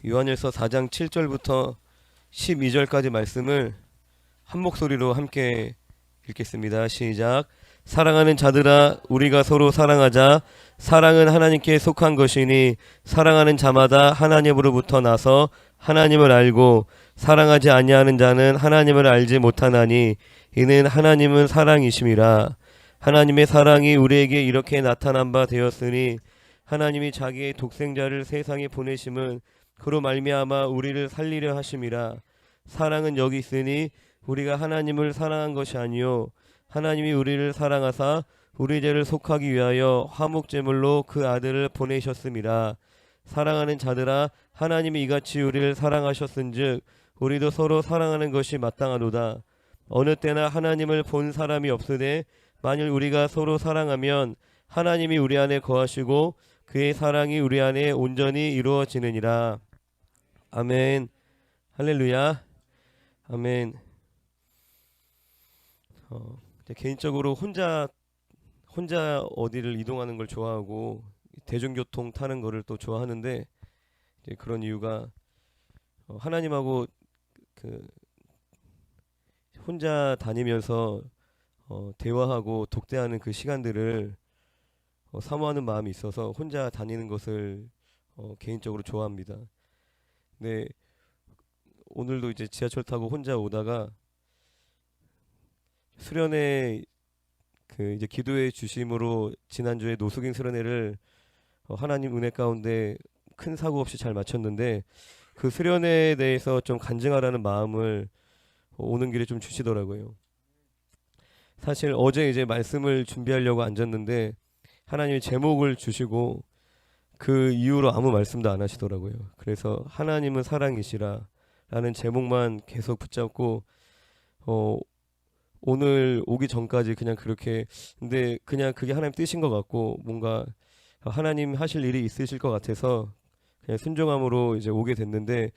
요한일서 4장 7절부터 12절까지 말씀을 한 목소리로 함께 읽겠습니다. 시작. 사랑하는 자들아, 우리가 서로 사랑하자. 사랑은 하나님께 속한 것이니 사랑하는 자마다 하나님으로부터 나서 하나님을 알고 사랑하지 아니하는 자는 하나님을 알지 못하나니 이는 하나님은 사랑이심이라. 하나님의 사랑이 우리에게 이렇게 나타난 바 되었으니 하나님이 자기의 독생자를 세상에 보내심은 그로 말미암아 우리를 살리려 하심이라. 사랑은 여기 있으니 우리가 하나님을 사랑한 것이 아니요 하나님이 우리를 사랑하사 우리 죄를 속하기 위하여 화목제물로 그 아들을 보내셨음이라. 사랑하는 자들아, 하나님이 이같이 우리를 사랑하셨은즉 우리도 서로 사랑하는 것이 마땅하도다. 어느 때나 하나님을 본 사람이 없으되 만일 우리가 서로 사랑하면 하나님이 우리 안에 거하시고 그의 사랑이 우리 안에 온전히 이루어지느니라. 아멘. 할렐루야. 아멘. 개인적으로 혼자 어디를 이동하는 걸 좋아하고 대중교통 타는 거를 또 좋아하는데, 그런 이유가 하나님하고 그 혼자 다니면서 대화하고 독대하는 그 시간들을 사모하는 마음이 있어서 혼자 다니는 것을 개인적으로 좋아합니다. 근데 오늘도 이제 지하철 타고 혼자 오다가 수련회 이제 기도해 주심으로 지난주에 노숙인 수련회를 하나님 은혜 가운데 큰 사고 없이 잘 마쳤는데, 그 수련회에 대해서 좀 간증하라는 마음을 오는 길에 좀 주시더라고요. 사실 어제 이제 말씀을 준비하려고 앉았는데 하나님이 제목을 주시고 그 이후로 아무 말씀도 안 하시더라고요. 그래서 하나님은 사랑이시라 라는 제목만 계속 붙잡고 오늘 오기 전까지 그냥 그렇게, 근데 그냥 그게 하나님 뜻인 것 같고 뭔가 하나님 하실 일이 있으실 것 같아서 그냥 순종함으로 이제 오게 됐는데,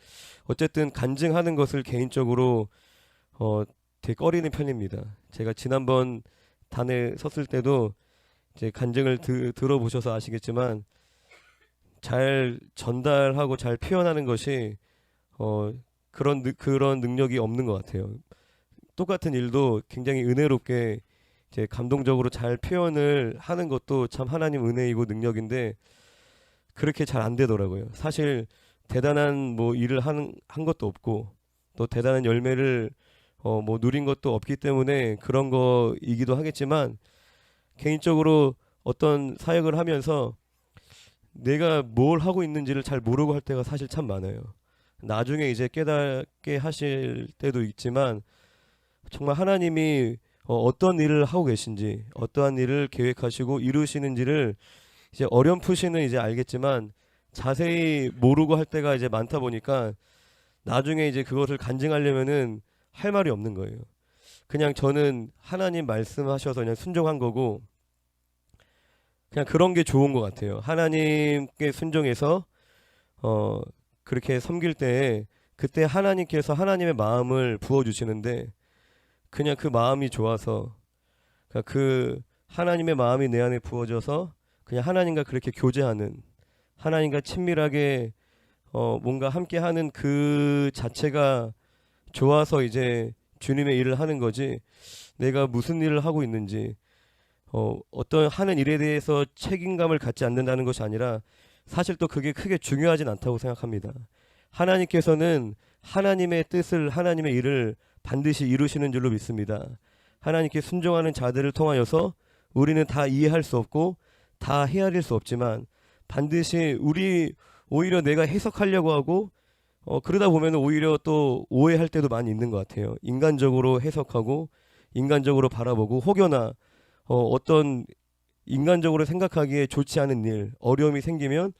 어쨌든 간증하는 것을 개인적으로 되게 꺼리는 편입니다. 제가 지난번 단에 섰을 때도 이제 간증을 들어보셔서 아시겠지만 잘 전달하고 잘 표현하는 것이 그런 능력이 없는 것 같아요. 똑같은 일도 굉장히 은혜롭게 이제 감동적으로 잘 표현을 하는 것도 참 하나님 은혜이고 능력인데 그렇게 잘 안 되더라고요. 사실 대단한 뭐 일을 한 것도 없고 또 대단한 열매를 뭐 누린 것도 없기 때문에 그런 거이기도 하겠지만, 개인적으로 어떤 사역을 하면서 내가 뭘 하고 있는지를 잘 모르고 할 때가 사실 참 많아요. 나중에 이제 깨닫게 하실 때도 있지만 정말 하나님이 어떤 일을 하고 계신지, 어떠한 일을 계획하시고 이루시는지를 이제 어렴풋이는 이제 알겠지만 자세히 모르고 할 때가 이제 많다 보니까 나중에 이제 그것을 간증하려면은 할 말이 없는 거예요. 그냥 저는 하나님 말씀하셔서 그냥 순종한 거고, 그냥 그런 게 좋은 것 같아요. 하나님께 순종해서 그렇게 섬길 때 그때 하나님께서 하나님의 마음을 부어주시는데, 그냥 그 마음이 좋아서, 그러니까 그 하나님의 마음이 내 안에 부어져서 그냥 하나님과 그렇게 교제하는, 하나님과 친밀하게 뭔가 함께하는 그 자체가 좋아서 이제 주님의 일을 하는 거지, 내가 무슨 일을 하고 있는지 어떤 하는 일에 대해서 책임감을 갖지 않는다는 것이 아니라 사실 또 그게 크게 중요하진 않다고 생각합니다. 하나님께서는 하나님의 뜻을, 하나님의 일을 반드시 이루시는 줄로 믿습니다. 하나님께 순종하는 자들을 통하여서 우리는 다 이해할 수 없고 다 헤아릴 수 없지만 반드시 오히려 내가 해석하려고 하고 그러다 보면 오히려 또 오해할 때도 많이 있는 것 같아요. 인간적으로 해석하고 인간적으로 바라보고, 혹여나 어떤 인간적으로 생각하기에 좋지 않은 일, 어려움이 생기면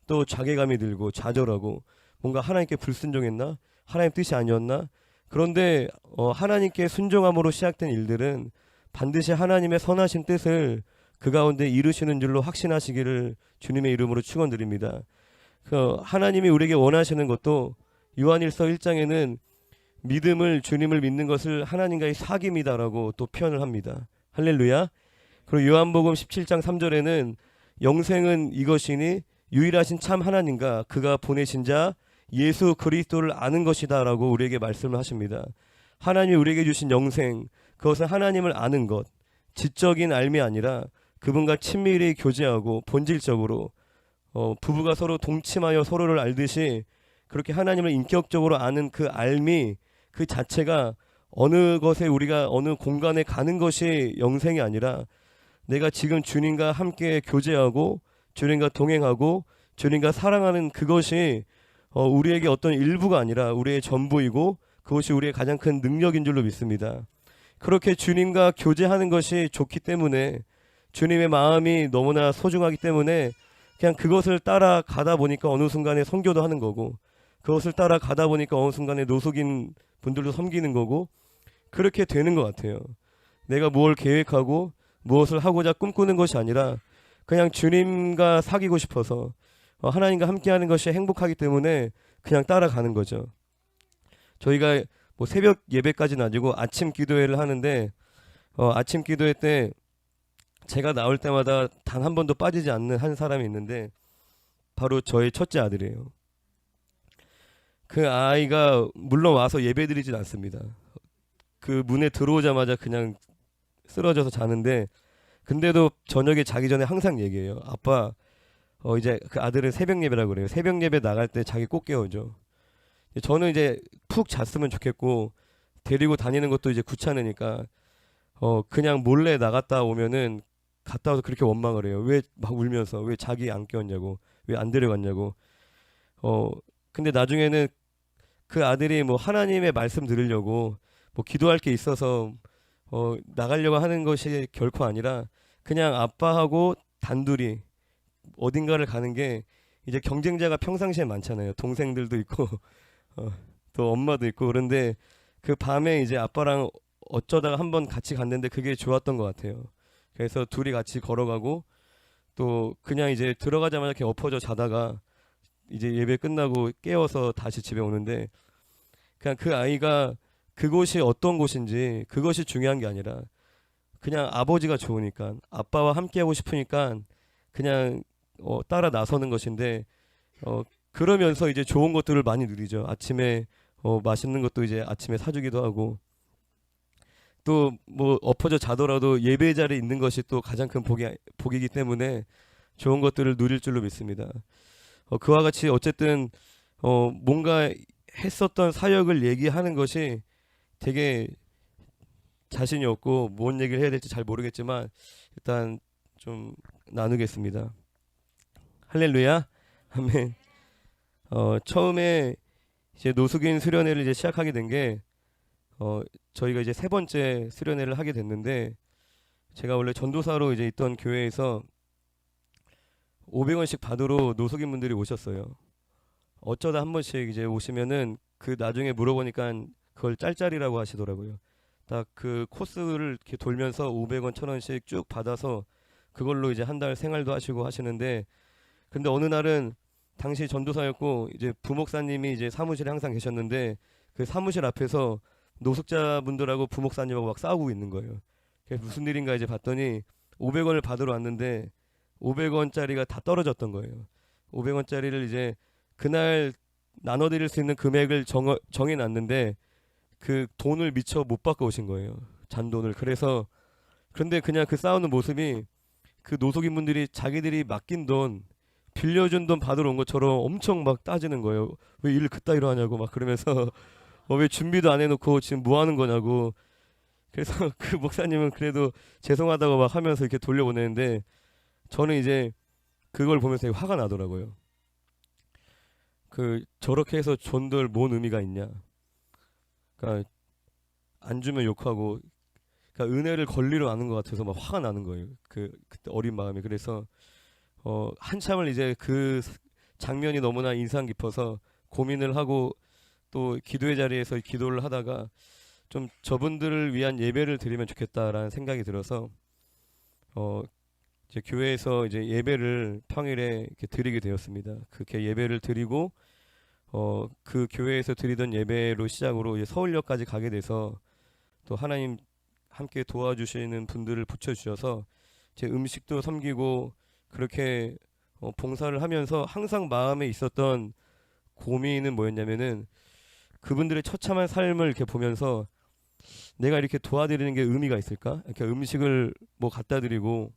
또 자괴감이 들고 좌절하고, 뭔가 하나님께 불순종했나? 하나님 뜻이 아니었나? 그런데 하나님께 순종함으로 시작된 일들은 반드시 하나님의 선하신 뜻을 그 가운데 이루시는 줄로 확신하시기를 주님의 이름으로 축원드립니다. 하나님이 우리에게 원하시는 것도 요한일서 1장에는 믿음을, 주님을 믿는 것을 하나님과의 사귐이다라고 또 표현을 합니다. 할렐루야. 그리고 요한복음 17장 3절에는 영생은 이것이니 유일하신 참 하나님과 그가 보내신 자 예수 그리스도를 아는 것이다라고 우리에게 말씀을 하십니다. 하나님이 우리에게 주신 영생, 그것은 하나님을 아는 것, 지적인 알미 아니라 그분과 친밀히 교제하고 본질적으로 부부가 서로 동침하여 서로를 알듯이 그렇게 하나님을 인격적으로 아는 그 알미 그 자체가 어느 것에 우리가 어느 공간에 가는 것이 영생이 아니라 내가 지금 주님과 함께 교제하고 주님과 동행하고 주님과 사랑하는 그것이 우리에게 어떤 일부가 아니라 우리의 전부이고 그것이 우리의 가장 큰 능력인 줄로 믿습니다. 그렇게 주님과 교제하는 것이 좋기 때문에 주님의 마음이 너무나 소중하기 때문에 그냥 그것을 따라가다 보니까 어느 순간에 선교도 하는 거고 그것을 따라가다 보니까 어느 순간에 노숙인 분들도 섬기는 거고 그렇게 되는 것 같아요. 내가 무엇을 계획하고 무엇을 하고자 꿈꾸는 것이 아니라 그냥 주님과 사귀고 싶어서 하나님과 함께하는 것이 행복하기 때문에 그냥 따라가는 거죠. 저희가 뭐 새벽 예배까지는 아니고 아침 기도회를 하는데 아침 기도회 때 제가 나올 때마다 단 한 번도 빠지지 않는 한 사람이 있는데 바로 저의 첫째 아들이에요. 그 아이가 물론 와서 예배드리진 않습니다. 그 문에 들어오자마자 그냥 쓰러져서 자는데 근데도 저녁에 자기 전에 항상 얘기해요. 아빠 이제 그 아들은 새벽 예배라고 그래요. 새벽 예배 나갈 때 자기 꼭 깨워줘. 저는 이제 푹 잤으면 좋겠고 데리고 다니는 것도 이제 귀찮으니까 그냥 몰래 나갔다 오면은 갔다 와서 그렇게 원망을 해요. 왜 막 울면서 왜 자기 안 깨웠냐고 왜 안 데려갔냐고. 근데 나중에는 그 아들이 뭐 하나님의 말씀 들으려고 뭐 기도할 게 있어서 나가려고 하는 것이 결코 아니라 그냥 아빠하고 단둘이 어딘가를 가는 게 이제 경쟁자가 평상시에 많잖아요. 동생들도 있고 또 엄마도 있고 그런데 그 밤에 이제 아빠랑 어쩌다가 한번 같이 갔는데 그게 좋았던 것 같아요. 그래서 둘이 같이 걸어가고 또 그냥 이제 들어가자마자 이렇게 엎어져 자다가 이제 예배 끝나고 깨워서 다시 집에 오는데 그냥 그 아이가 그곳이 어떤 곳인지 그것이 중요한 게 아니라 그냥 아버지가 좋으니까 아빠와 함께하고 싶으니까 그냥 따라 나서는 것인데 그러면서 이제 좋은 것들을 많이 누리죠. 아침에 맛있는 것도 이제 아침에 사주기도 하고 또 뭐 엎어져 자더라도 예배 자리에 있는 것이 또 가장 큰 복이기 때문에 좋은 것들을 누릴 줄로 믿습니다. 그와 같이 어쨌든 뭔가 했었던 사역을 얘기하는 것이 되게 자신이 없고 뭔 얘기를 해야 될지 잘 모르겠지만 일단 좀 나누겠습니다. 할렐루야, 아멘. 처음에 이제 노숙인 수련회를 이제 시작하게 된 게 저희가 이제 세 번째 수련회를 하게 됐는데 제가 원래 전도사로 이제 있던 교회에서 500원씩 받으러 노숙인 분들이 오셨어요. 어쩌다 한 번씩 이제 오시면은 그 나중에 물어보니까 그걸 짤짤이라고 하시더라고요. 딱 그 코스를 이렇게 돌면서 500원, 1000원씩 쭉 받아서 그걸로 이제 한 달 생활도 하시고 하시는데 근데 어느 날은 당시 전도사였고 이제 부목사님이 이제 사무실에 항상 계셨는데 그 사무실 앞에서 노숙자분들하고 부목사님하고 막 싸우고 있는 거예요. 그래서 무슨 일인가 이제 봤더니 500원을 받으러 왔는데 500원짜리가 다 떨어졌던 거예요. 500원짜리를 이제 그날 나눠드릴 수 있는 금액을 정해놨는데 그 돈을 미처 못 받고 오신 거예요. 잔돈을. 그래서 그런데 그냥 그 싸우는 모습이 그 노숙인분들이 자기들이 맡긴 돈 빌려준 돈 받으러 온 것처럼 엄청 막 따지는 거예요. 왜 일 그따위로 하냐고 막 그러면서 왜 준비도 안 해놓고 지금 뭐 하는 거냐고. 그래서 그 목사님은 그래도 죄송하다고 막 하면서 이렇게 돌려보내는데 저는 이제 그걸 보면서 되게 화가 나더라고요. 그 저렇게 해서 존들 뭔 의미가 있냐. 그러니까 안 주면 욕하고 그러니까 은혜를 권리로 아는 것 같아서 막 화가 나는 거예요. 그때 어린 마음에. 그래서 한참을 이제 그 장면이 너무나 인상 깊어서 고민을 하고 또 기도의 자리에서 기도를 하다가 좀 저분들을 위한 예배를 드리면 좋겠다라는 생각이 들어서 이제 교회에서 이제 예배를 평일에 이렇게 드리게 되었습니다. 그렇게 예배를 드리고 그 교회에서 드리던 예배로 시작으로 이제 서울역까지 가게 돼서 또 하나님 함께 도와주시는 분들을 붙여주셔서 제 음식도 섬기고 그렇게 봉사를 하면서 항상 마음에 있었던 고민은 뭐였냐면은 그분들의 처참한 삶을 이렇게 보면서 내가 이렇게 도와드리는 게 의미가 있을까? 이렇게 음식을 뭐 갖다 드리고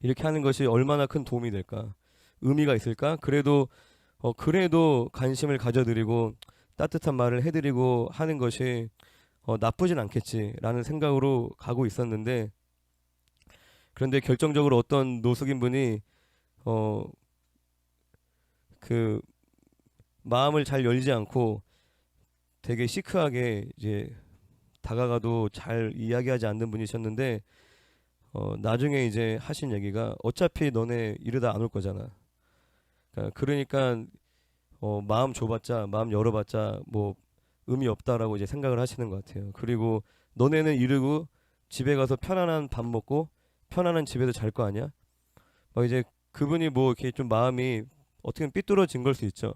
이렇게 하는 것이 얼마나 큰 도움이 될까? 의미가 있을까? 그래도 관심을 가져드리고 따뜻한 말을 해드리고 하는 것이 나쁘진 않겠지라는 생각으로 가고 있었는데, 그런데 결정적으로 어떤 노숙인 분이 어, 그 마음을 잘 열지 않고 되게 시크하게 이제 다가가도 잘 이야기하지 않는 분이셨는데, 나중에 이제 하신 얘기가 어차피 너네 이러다 안 올 거잖아. 그러니까 마음 좁았자 마음 열어봤자 뭐 의미 없다라고 이제 생각을 하시는 것 같아요. 그리고 너네는 이러고 집에 가서 편안한 밥 먹고 편안한 집에서 잘 거 아니야? 이제 그분이 뭐 이렇게 좀 마음이 어떻게 보면 삐뚤어진 걸 수 있죠.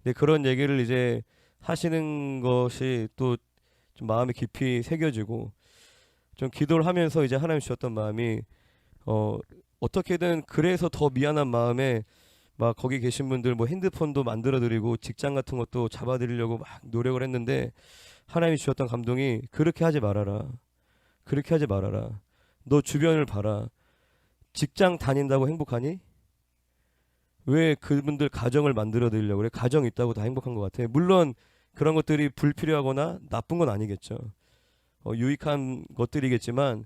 근데 그런 얘기를 이제 하시는 것이 또 좀 마음에 깊이 새겨지고, 좀 기도를 하면서 이제 하나님 주셨던 마음이 어떻게든 그래서 더 미안한 마음에 막 거기 계신 분들 뭐 핸드폰도 만들어 드리고 직장 같은 것도 잡아 드리려고 막 노력을 했는데, 하나님이 주셨던 감동이 그렇게 하지 말아라. 그렇게 하지 말아라. 너 주변을 봐라. 직장 다닌다고 행복하니? 왜 그분들 가정을 만들어 드리려고 그래? 가정 있다고 다 행복한 것 같아. 물론 그런 것들이 불필요하거나 나쁜 건 아니겠죠. 유익한 것들이겠지만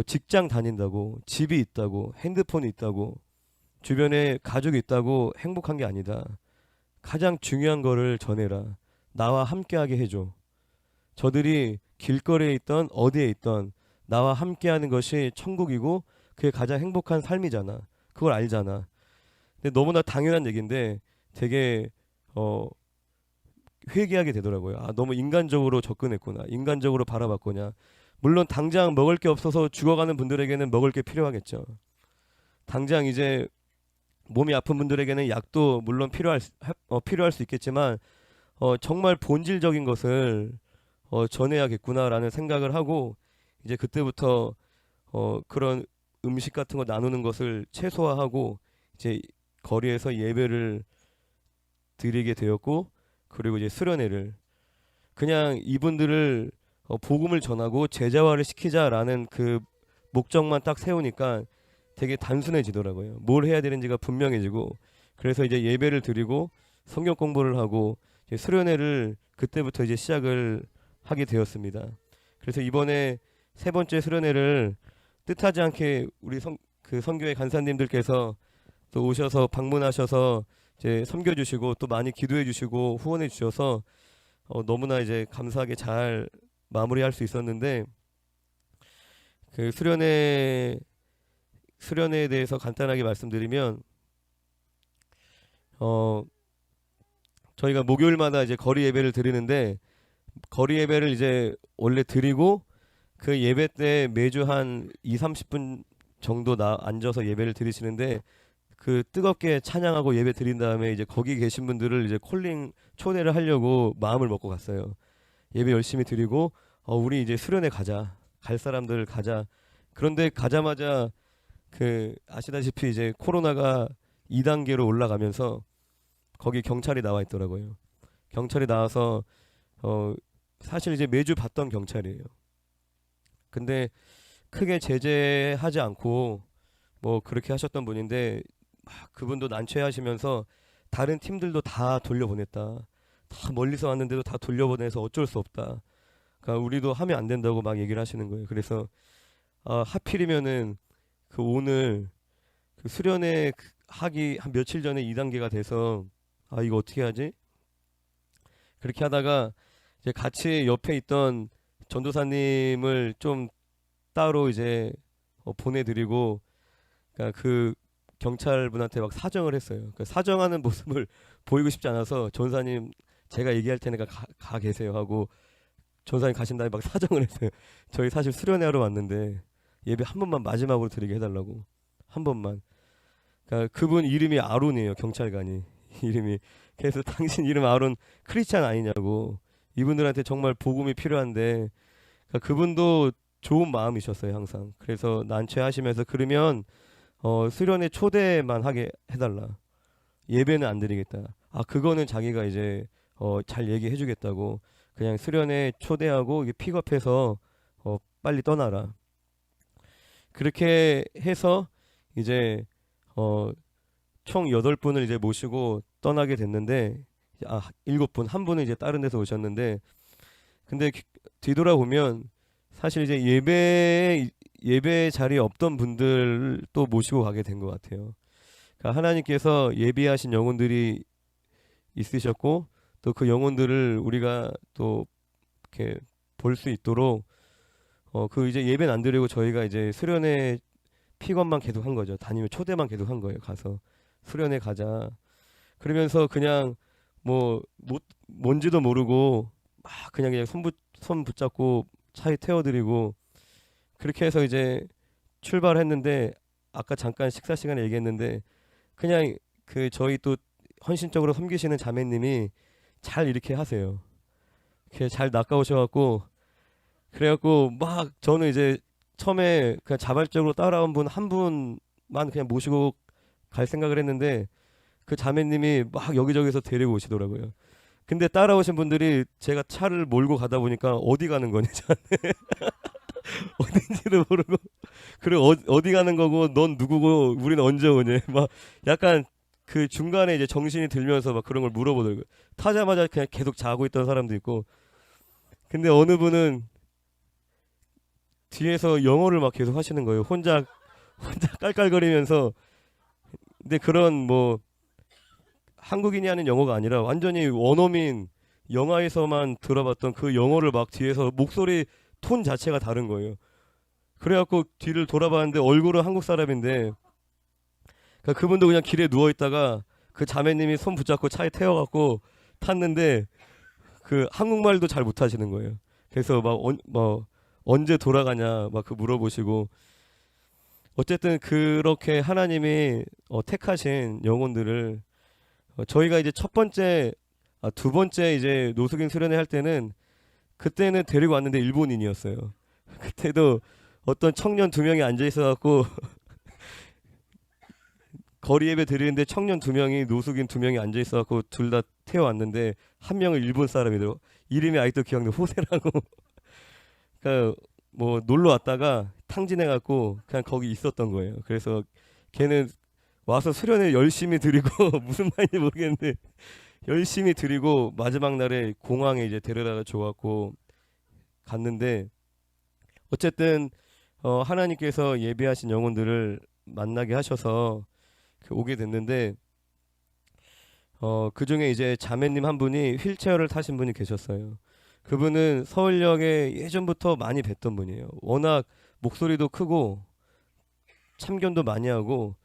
직장 다닌다고, 집이 있다고, 핸드폰이 있다고, 주변에 가족이 있다고 행복한 게 아니다. 가장 중요한 거를 전해라. 나와 함께하게 해줘. 저들이 길거리에 있던 어디에 있던 나와 함께하는 것이 천국이고 그게 가장 행복한 삶이잖아. 그걸 알잖아. 근데 너무나 당연한 얘기인데 되게 회개하게 되더라고요. 아, 너무 인간적으로 접근했구나. 인간적으로 바라봤구나. 물론 당장 먹을 게 없어서 죽어가는 분들에게는 먹을 게 필요하겠죠. 당장 이제 몸이 아픈 분들에게는 약도 물론 필요할 수 있겠지만 정말 본질적인 것을 전해야겠구나라는 생각을 하고, 이제 그때부터 그런 음식 같은 거 나누는 것을 최소화하고 이제 거리에서 예배를 드리게 되었고, 그리고 이제 수련회를 그냥 이분들을 복음을 전하고 제자화를 시키자라는 그 목적만 딱 세우니까 되게 단순해지더라고요. 뭘 해야 되는지가 분명해지고, 그래서 이제 예배를 드리고 성경 공부를 하고 이제 수련회를 그때부터 이제 시작을 하게 되었습니다. 그래서 이번에 세 번째 수련회를 뜻하지 않게 우리 그 선교회 간사님들께서 또 오셔서 방문하셔서 이제 섬겨주시고 또 많이 기도해주시고 후원해주셔서 너무나 이제 감사하게 잘 마무리할 수 있었는데, 그 수련회에 대해서 간단하게 말씀드리면, 어 저희가 목요일마다 이제 거리 예배를 드리는데, 거리 예배를 이제 원래 드리고 그 예배 때 매주 한 2, 30분 정도 앉아서 예배를 드리시는데, 그 뜨겁게 찬양하고 예배 드린 다음에 이제 거기 계신 분들을 이제 콜링 초대를 하려고 마음을 먹고 갔어요. 예배 열심히 드리고 우리 이제 수련회 가자. 갈 사람들 가자. 그런데 가자마자 그 아시다시피 이제 코로나가 2단계로 올라가면서 거기 경찰이 나와 있더라고요. 경찰이 나와서 사실 이제 매주 봤던 경찰이에요. 근데 크게 제재하지 않고 뭐 그렇게 하셨던 분인데, 그분도 난처해하시면서 다른 팀들도 다 돌려보냈다. 다 멀리서 왔는데도 다 돌려보내서 어쩔 수 없다. 그러니까 우리도 하면 안 된다고 막 얘기를 하시는 거예요. 그래서 하필이면은 그 오늘 그 수련회 하기 한 며칠 전에 2단계가 돼서 이거 어떻게 하지? 그렇게 하다가 이제 같이 옆에 있던 전도사님을 좀 따로 이제 보내드리고, 그러니까 그 경찰분한테 막 사정을 했어요. 그 사정하는 모습을 보이고 싶지 않아서 전사님 제가 얘기할 테니까 가 계세요 하고 전사님 가신 다음에 막 사정을 했어요. 저희 사실 수련회 하러 왔는데 예배 한 번만 마지막으로 드리게 해달라고, 한 번만. 그러니까 그분 이름이 아론이에요. 경찰관이 이름이. 그래서 당신 이름 아론 크리스찬 아니냐고. 이분들한테 정말 복음이 필요한데, 그러니까 그분도 좋은 마음이셨어요 항상. 그래서 난처하시면서 그러면 수련회 초대만 하게 해달라. 예배는 안 드리겠다. 아 그거는 자기가 이제 잘 얘기해 주겠다고 그냥 수련회 초대하고 이게 픽업해서 빨리 떠나라. 그렇게 해서 이제 어, 총 8분을 이제 모시고 떠나게 됐는데 아 7분 한 분은 이제 다른 데서 오셨는데 근데 뒤돌아보면 사실 이제 예배 자리에 없던 분들 또 모시고 가게 된 것 같아요. 그러니까 하나님께서 예비하신 영혼들이 있으셨고 또 그 영혼들을 우리가 또 이렇게 볼 수 있도록 그 이제 예배는 안 드리고 저희가 이제 수련회 픽업만 계속 한 거죠. 다니면 초대만 계속 한 거예요. 가서 수련회 가자. 그러면서 그냥 뭔지도 모르고 막 그냥 손 붙잡고 차에 태워드리고 그렇게 해서 이제 출발했는데 아까 잠깐 식사 시간에 얘기했는데 그냥 그 저희 또 헌신적으로 섬기시는 자매님이 잘 이렇게 하세요. 이렇게 잘 낚아오셔갖고 그래갖고 막 저는 이제 처음에 그냥 자발적으로 따라온 분 한 분만 그냥 모시고 갈 생각을 했는데 그 자매님이 막 여기저기서 데리고 오시더라고요. 근데 따라오신 분들이 제가 차를 몰고 가다 보니까 어디 가는 거냐 어딘지도 모르고 그리고 어디 가는 거고 넌 누구고 우리는 언제 오냐 막 약간 그 중간에 이제 정신이 들면서 막 그런 걸 물어보더라고요. 타자마자 그냥 계속 자고 있던 사람도 있고 근데 어느 분은 뒤에서 영어를 막 계속 하시는 거예요. 혼자 깔깔거리면서 근데 그런 뭐 한국인이 하는 영어가 아니라 완전히 원어민 영화에서만 들어봤던 그 영어를 막 뒤에서 목소리 톤 자체가 다른 거예요. 그래갖고 뒤를 돌아봤는데 얼굴은 한국 사람인데 그러니까 그분도 그냥 길에 누워 있다가 그 자매님이 손 붙잡고 차에 태워갖고 탔는데 그 한국말도 잘 못하시는 거예요. 그래서 뭐 언제 돌아가냐 막 그 물어보시고 어쨌든 그렇게 하나님이 택하신 영혼들을 저희가 이제 첫 번째 두 번째 이제 노숙인 수련회 할 때는 그때는 데리고 왔는데 일본인이었어요. 그때도 어떤 청년 2명이 앉아 있어갖고 거리 예배 드리는데 청년 2명이 노숙인 2명이 앉아 있어갖고 둘 다 태워왔는데 한 명은 일본 사람이더라고. 이름이 아직도 기억나. 호세라고. 그러니까 뭐 놀러 왔다가 탕진해갖고 그냥 거기 있었던 거예요. 그래서 걔는 와서 수련회 열심히 드리고 무슨 말인지 모르겠는데 열심히 드리고 마지막 날에 공항에 이제 데려다가 줘갖고 갔는데 어쨌든 하나님께서 예비하신 영혼들을 만나게 하셔서 오게 됐는데 그 중에 이제 자매님 한 분이 휠체어를 타신 분이 계셨어요. 그분은 서울역에 예전부터 많이 뵀던 분이에요. 워낙 목소리도 크고 참견도 많이 하고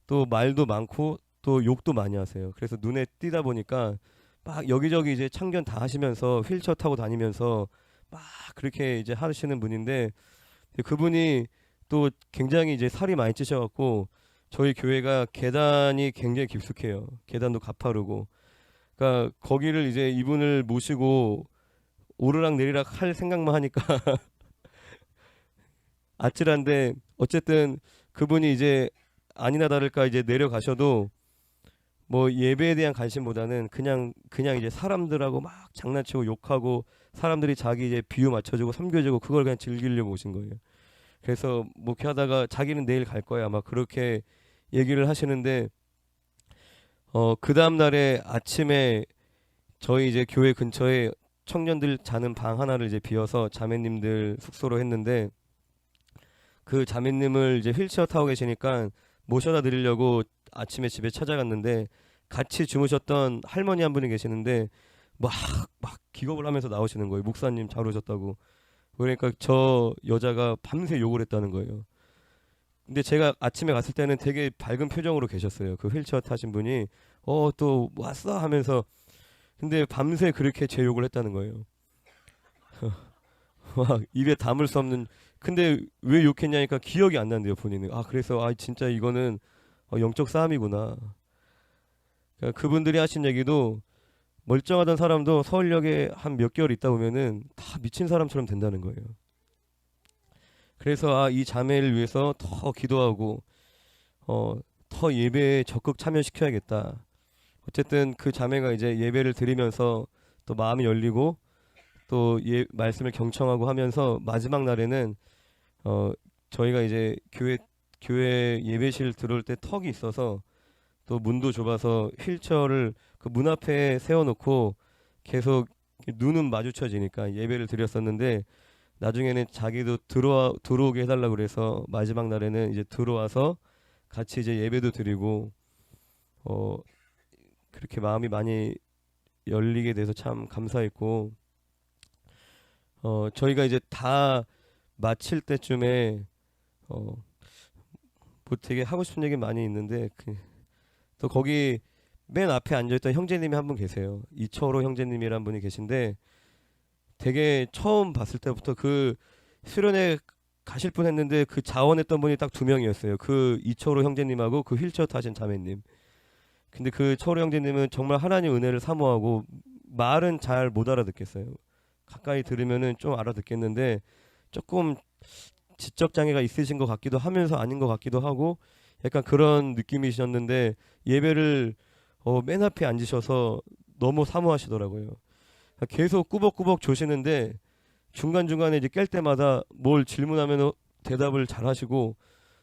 또 말도 많고 또 욕도 많이 하세요. 그래서 눈에 띄다 보니까 막 여기저기 이제 참견 다 하시면서 휠체어 타고 다니면서 막 그렇게 이제 하시는 분인데 그분이 또 굉장히 이제 살이 많이 찌셔갖고 저희 교회가 계단이 굉장히 깊숙해요. 계단도 가파르고. 그러니까 거기를 이제 이분을 모시고 오르락 내리락 할 생각만 하니까 아찔한데 어쨌든 그분이 이제 아니나 다를까 이제 내려가셔도 뭐 예배에 대한 관심보다는 그냥 이제 사람들하고 막 장난치고 욕하고 사람들이 자기 이제 비유 맞춰주고 섬겨주고 그걸 그냥 즐기려고 오신 거예요. 그래서 목회하다가 자기는 내일 갈 거야 막 그렇게 얘기를 하시는데 그 다음 날에 아침에 저희 이제 교회 근처에 청년들 자는 방 하나를 이제 비워서 자매님들 숙소로 했는데 그 자매님을 이제 휠체어 타고 계시니까 모셔다 드리려고 아침에 집에 찾아갔는데 같이 주무셨던 할머니 한 분이 계시는데 막 기겁을 하면서 나오시는 거예요. 목사님 잘 오셨다고. 그러니까 저 여자가 밤새 욕을 했다는 거예요. 근데 제가 아침에 갔을 때는 되게 밝은 표정으로 계셨어요. 그 휠체어 타신 분이 또 왔어 하면서 근데 밤새 그렇게 제 욕을 했다는 거예요. 막 입에 담을 수 없는 근데 왜 욕했냐니까 기억이 안 난대요 본인은. 그래서 진짜 이거는 영적 싸움이구나. 그러니까 그분들이 하신 얘기도 멀쩡하던 사람도 서울역에 한 몇 개월 있다 보면은 다 미친 사람처럼 된다는 거예요. 그래서 이 자매를 위해서 더 기도하고 더 예배에 적극 참여시켜야겠다. 어쨌든 그 자매가 이제 예배를 드리면서 또 마음이 열리고 또 말씀을 경청하고 하면서 마지막 날에는 어 저희가 이제 교회 예배실 들어올 때 턱이 있어서 또 문도 좁아서 휠체어를 그 문 앞에 세워놓고 계속 눈은 마주쳐지니까 예배를 드렸었는데, 나중에는 자기도 들어오게 해달라고 그래서 마지막 날에는 이제 들어와서 같이 이제 예배도 드리고 어 그렇게 마음이 많이 열리게 돼서 참 감사했고, 저희가 이제 다 마칠 때쯤에 뭐 되게 하고 싶은 얘기 많이 있는데 또 거기 맨 앞에 앉아있던 형제님이 한 분 계세요. 이철호 형제님이란 분이 계신데, 되게 처음 봤을 때부터 그 수련회 가실 분 했는데 그 자원했던 분이 딱 두 명이었어요. 그 이철호 형제님하고 그 휠체어 타신 자매님. 근데 그 철호 형제님은 정말 하나님 은혜를 사모하고 말은 잘 못 알아듣겠어요. 가까이 들으면은 좀 알아듣겠는데 조금 지적 장애가 있으신 것 같기도 하면서 아닌 것 같기도 하고 약간 그런 느낌이셨는데, 예배를 맨 앞에 앉으셔서 너무 사모하시더라고요. 계속 꾸벅꾸벅 조시는데 중간중간에 이제 깰 때마다 뭘 질문하면 대답을 잘 하시고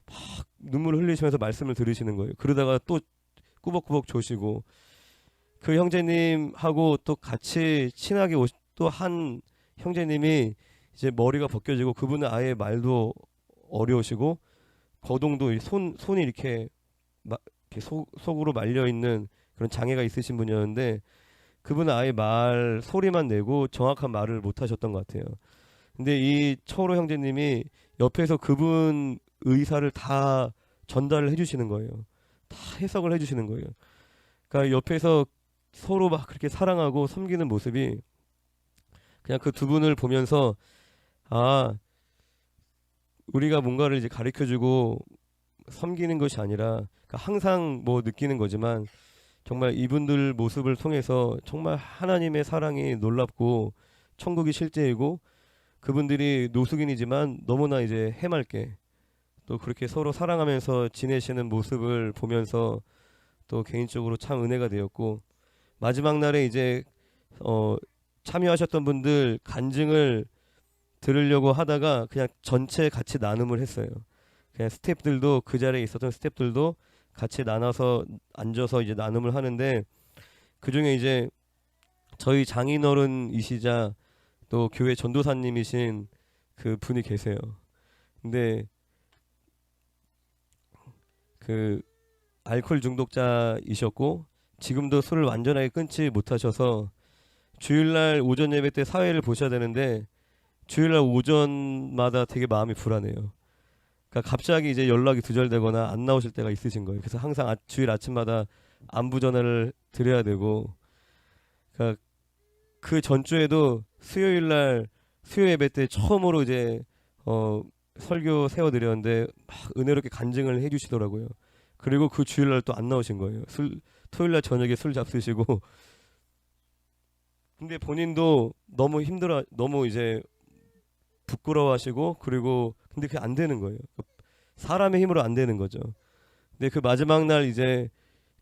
막 눈물을 흘리시면서 말씀을 들으시는 거예요. 그러다가 또 꾸벅꾸벅 조시고, 그 형제님하고 또 같이 친하게 또 한 형제님이 이제 머리가 벗겨지고 그분은 아예 말도 어려우시고 거동도 손이 이렇게 이렇게 속으로 말려 있는 그런 장애가 있으신 분이었는데, 그분은 아예 소리만 내고 정확한 말을 못 하셨던 것 같아요. 근데 이 철호 형제님이 옆에서 그분 의사를 다 전달을 해주시는 거예요. 다 해석을 해주시는 거예요. 그러니까 옆에서 서로 막 그렇게 사랑하고 섬기는 모습이, 그냥 그 두 분을 보면서 아, 우리가 뭔가를 이제 가르쳐주고 섬기는 것이 아니라, 그러니까 항상 뭐 느끼는 거지만 정말 이분들 모습을 통해서 정말 하나님의 사랑이 놀랍고 천국이 실제이고, 그분들이 노숙인이지만 너무나 이제 해맑게 또 그렇게 서로 사랑하면서 지내시는 모습을 보면서 또 개인적으로 참 은혜가 되었고, 마지막 날에 이제 참여하셨던 분들 간증을 들으려고 하다가 그냥 전체 같이 나눔을 했어요. 그냥 스태프들도, 그 자리에 있었던 스태프들도 같이 나눠서 앉아서 이제 나눔을 하는데, 그 중에 이제 저희 장인어른이시자 또 교회 전도사님이신 그 분이 계세요. 근데 그 알코올 중독자이셨고 지금도 술을 완전하게 끊지 못하셔서 주일날 오전 예배 때 사회를 보셔야 되는데 주일날 오전마다 되게 마음이 불안해요. 그러니까 갑자기 이제 연락이 두절되거나 안 나오실 때가 있으신 거예요. 그래서 항상 주일 아침마다 안부 전화를 드려야 되고, 그러니까 그 전주에도 수요 예배 때 처음으로 이제 설교 세워드렸는데 막 은혜롭게 간증을 해주시더라고요. 그리고 그 주일날 또 안 나오신 거예요. 토요일날 저녁에 술 잡수시고. 근데 본인도 너무 너무 이제 부끄러워하시고, 그리고 근데 그게 안 되는 거예요. 사람의 힘으로 안 되는 거죠. 근데 그 마지막 날 이제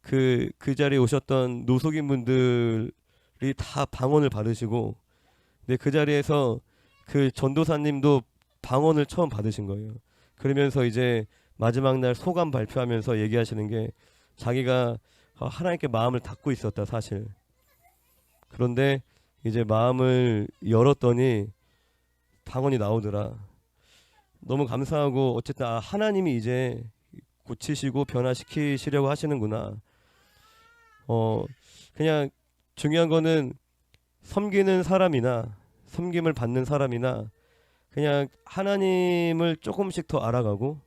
그 자리에 오셨던 노숙인 분들이 다 방언을 받으시고, 근데 그 자리에서 그 전도사님도 방언을 처음 받으신 거예요. 그러면서 이제 마지막 날 소감 발표하면서 얘기하시는 게, 자기가 하나님께 마음을 닫고 있었다 사실. 그런데 이제 마음을 열었더니 방언이 나오더라. 너무 감사하고, 어쨌든 하나님이 이제 고치시고 변화시키시려고 하시는구나. 그냥 중요한 거는 섬기는 사람이나 섬김을 받는 사람이나 그냥 하나님을 조금씩 더 알아가고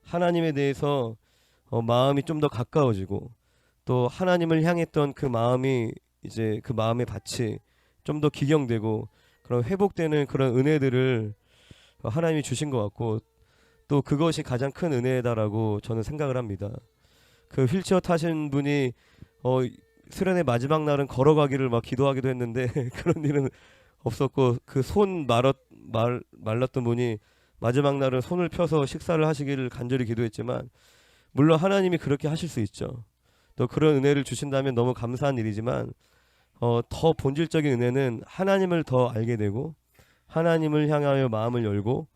하나님에 대해서 마음이 좀 더 가까워지고, 또 하나님을 향했던 그 마음이 이제 그 마음의 밭이 좀 더 기경되고 그런 회복되는 그런 은혜들을 하나님이 주신 것 같고, 또 그것이 가장 큰 은혜다라고 저는 생각을 합니다. 그 휠체어 타신 분이 수련의 마지막 날은 걸어가기를 막 기도하기도 했는데 그런 일은 없었고, 그 손 말랐던 분이 마지막 날은 손을 펴서 식사를 하시기를 간절히 기도했지만, 물론 하나님이 그렇게 하실 수 있죠. 또 그런 은혜를 주신다면 너무 감사한 일이지만 더 본질적인 은혜는 하나님을 더 알게 되고 하나님을 향하여 마음을 열고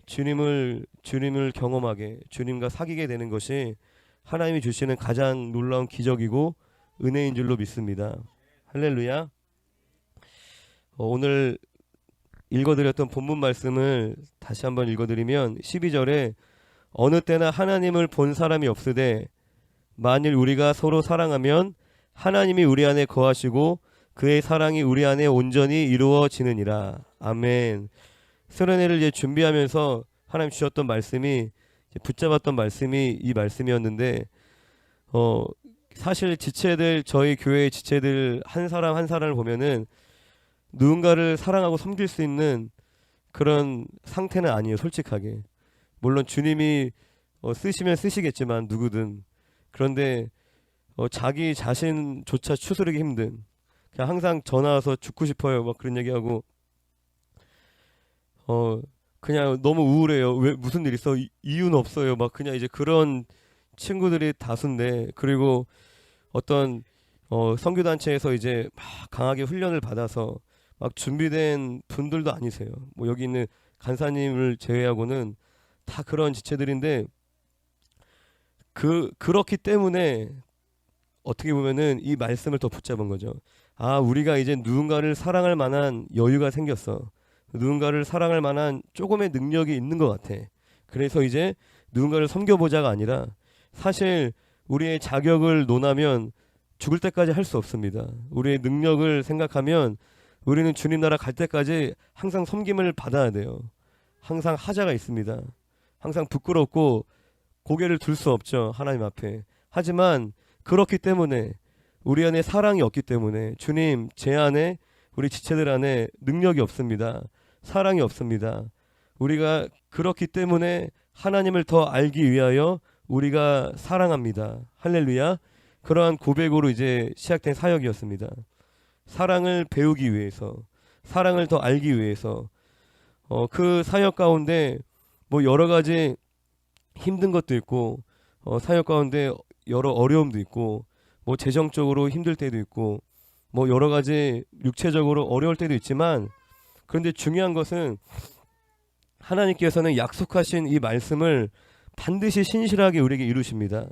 주님을 경험하게 주님과 사귀게 되는 것이 하나님이 주시는 가장 놀라운 기적이고 은혜인 줄로 믿습니다. 할렐루야. 오늘 읽어드렸던 본문 말씀을 다시 한번 읽어드리면 12절에 어느 때나 하나님을 본 사람이 없으되 만일 우리가 서로 사랑하면 하나님이 우리 안에 거하시고 그의 사랑이 우리 안에 온전히 이루어지느니라. 아멘. 수련회를 이제 준비하면서 하나님 주셨던 말씀이 붙잡았던 말씀이 이 말씀이었는데 사실 지체들 저희 교회의 지체들 한 사람 한 사람을 보면은 누군가를 사랑하고 섬길 수 있는 그런 상태는 아니에요. 솔직하게. 물론 주님이 쓰시면 쓰시겠지만 누구든 그런데 자기 자신조차 추스르기 힘든 그냥 항상 전화 와서 죽고 싶어요 막 그런 얘기하고 그냥 너무 우울해요. 왜 무슨 일 있어? 이유는 없어요. 막 그냥 이제 그런 친구들이 다수인데 그리고 어떤 선교단체에서 이제 막 강하게 훈련을 받아서 막 준비된 분들도 아니세요. 뭐 여기 있는 간사님을 제외하고는 다 그런 지체들인데 그렇기 때문에 어떻게 보면은 이 말씀을 더 붙잡은 거죠. 아, 우리가 이제 누군가를 사랑할 만한 여유가 생겼어. 누군가를 사랑할 만한 조금의 능력이 있는 것 같아. 그래서 이제 누군가를 섬겨보자가 아니라 사실 우리의 자격을 논하면 죽을 때까지 할 수 없습니다. 우리의 능력을 생각하면 우리는 주님 나라 갈 때까지 항상 섬김을 받아야 돼요. 항상 하자가 있습니다. 항상 부끄럽고 고개를 들 수 없죠. 하나님 앞에. 하지만 그렇기 때문에 우리 안에 사랑이 없기 때문에 주님 제 안에 우리 지체들 안에 능력이 없습니다. 사랑이 없습니다. 우리가 그렇기 때문에 하나님을 더 알기 위하여 우리가 사랑합니다. 할렐루야. 그러한 고백으로 이제 시작된 사역이었습니다. 사랑을 배우기 위해서 사랑을 더 알기 위해서 그 사역 가운데 뭐 여러 가지 힘든 것도 있고 사역 가운데 여러 어려움도 있고 뭐 재정적으로 힘들 때도 있고 뭐 여러 가지 육체적으로 어려울 때도 있지만 그런데 중요한 것은 하나님께서는 약속하신 이 말씀을 반드시 신실하게 우리에게 이루십니다.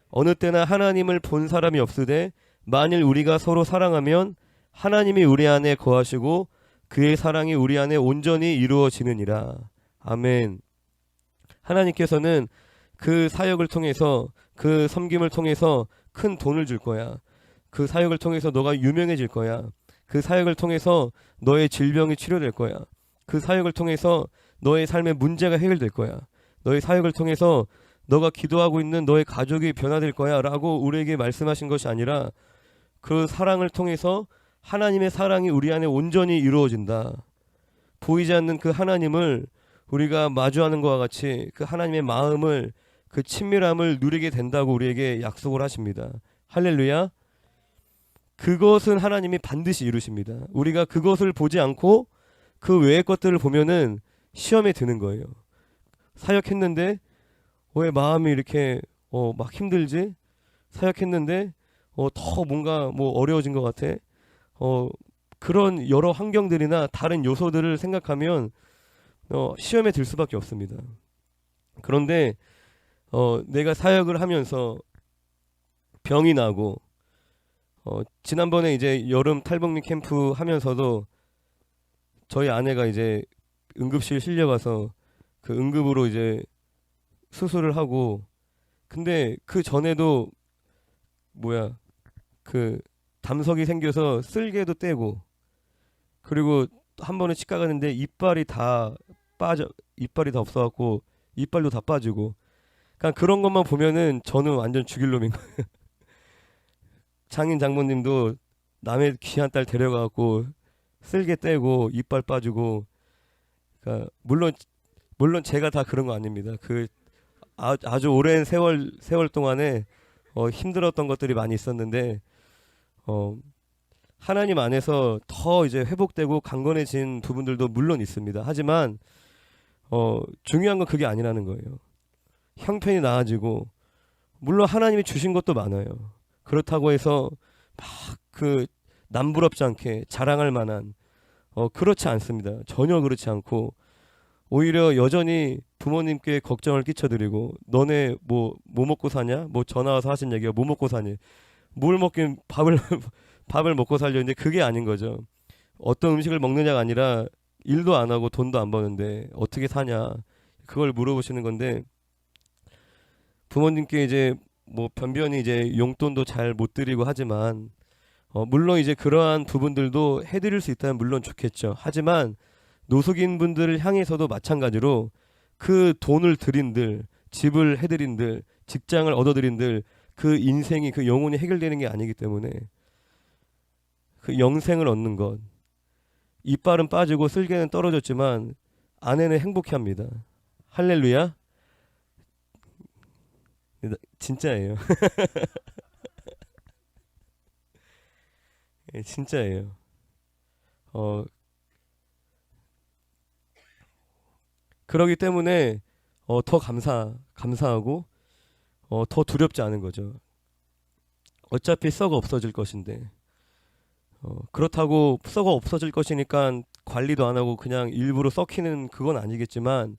어느 때나 하나님을 본 사람이 없으되 만일 우리가 서로 사랑하면 하나님이 우리 안에 거하시고 그의 사랑이 우리 안에 온전히 이루어지느니라. 아멘. 하나님께서는 그 사역을 통해서 그 섬김을 통해서 큰 돈을 줄 거야. 그 사역을 통해서 너가 유명해질 거야. 그 사역을 통해서 너의 질병이 치료될 거야. 그 사역을 통해서 너의 삶의 문제가 해결될 거야. 너의 사역을 통해서 너가 기도하고 있는 너의 가족이 변화될 거야 라고 우리에게 말씀하신 것이 아니라 그 사랑을 통해서 하나님의 사랑이 우리 안에 온전히 이루어진다. 보이지 않는 그 하나님을 우리가 마주하는 것과 같이 그 하나님의 마음을 그 친밀함을 누리게 된다고 우리에게 약속을 하십니다. 할렐루야. 그것은 하나님이 반드시 이루십니다. 우리가 그것을 보지 않고 그 외의 것들을 보면은 시험에 드는 거예요. 사역했는데 왜 마음이 이렇게 막 힘들지? 사역했는데 더 뭔가 뭐 어려워진 것 같아. 그런 여러 환경들이나 다른 요소들을 생각하면 시험에 들 수밖에 없습니다. 그런데 내가 사역을 하면서 병이 나고 지난번에 이제 여름 탈북민 캠프 하면서도 저희 아내가 이제 응급실 실려가서 그 응급으로 이제 수술을 하고 근데 그 전에도 그 담석이 생겨서 쓸개도 떼고 그리고 한 번은 치과 갔는데 이빨이 다 없어갖고 이빨도 다 빠지고 그러니까 그런 것만 보면은 저는 완전 죽일 놈인 거예요. 장인 장모님도 남의 귀한 딸 데려가갖고 쓸개 떼고 이빨 빠지고 그러니까 물론 제가 다 그런 거 아닙니다. 그 아주 오랜 세월 동안에 힘들었던 것들이 많이 있었는데 하나님 안에서 더 이제 회복되고 강건해진 부분들도 물론 있습니다. 하지만 중요한 건 그게 아니라는 거예요. 형편이 나아지고 물론 하나님이 주신 것도 많아요. 그렇다고 해서 막 그 남부럽지 않게 자랑할 만한 그렇지 않습니다. 전혀 그렇지 않고 오히려 여전히 부모님께 걱정을 끼쳐드리고 너네 뭐 먹고 사냐? 뭐 전화 와서 하신 얘기가 뭐 먹고 사니? 뭘 먹긴 밥을 밥을 먹고 살려는데 그게 아닌 거죠. 어떤 음식을 먹느냐가 아니라 일도 안 하고 돈도 안 버는데 어떻게 사냐? 그걸 물어보시는 건데 부모님께 이제 뭐 변변히 이제 용돈도 잘 못 드리고 하지만 물론 이제 그러한 부분들도 해드릴 수 있다면 물론 좋겠죠. 하지만 노숙인 분들을 향해서도 마찬가지로 그 돈을 드린들, 집을 해드린들, 직장을 얻어드린들 그 인생이 그 영혼이 해결되는 게 아니기 때문에 그 영생을 얻는 것 이빨은 빠지고 쓸개는 떨어졌지만 아내는 행복해합니다. 할렐루야. 진짜예요. 예, 진짜예요. 어 그러기 때문에 더 감사하고 더 두렵지 않은 거죠. 어차피 썩어 없어질 것인데 그렇다고 썩어 없어질 것이니까 관리도 안 하고 그냥 일부러 썩히는 그건 아니겠지만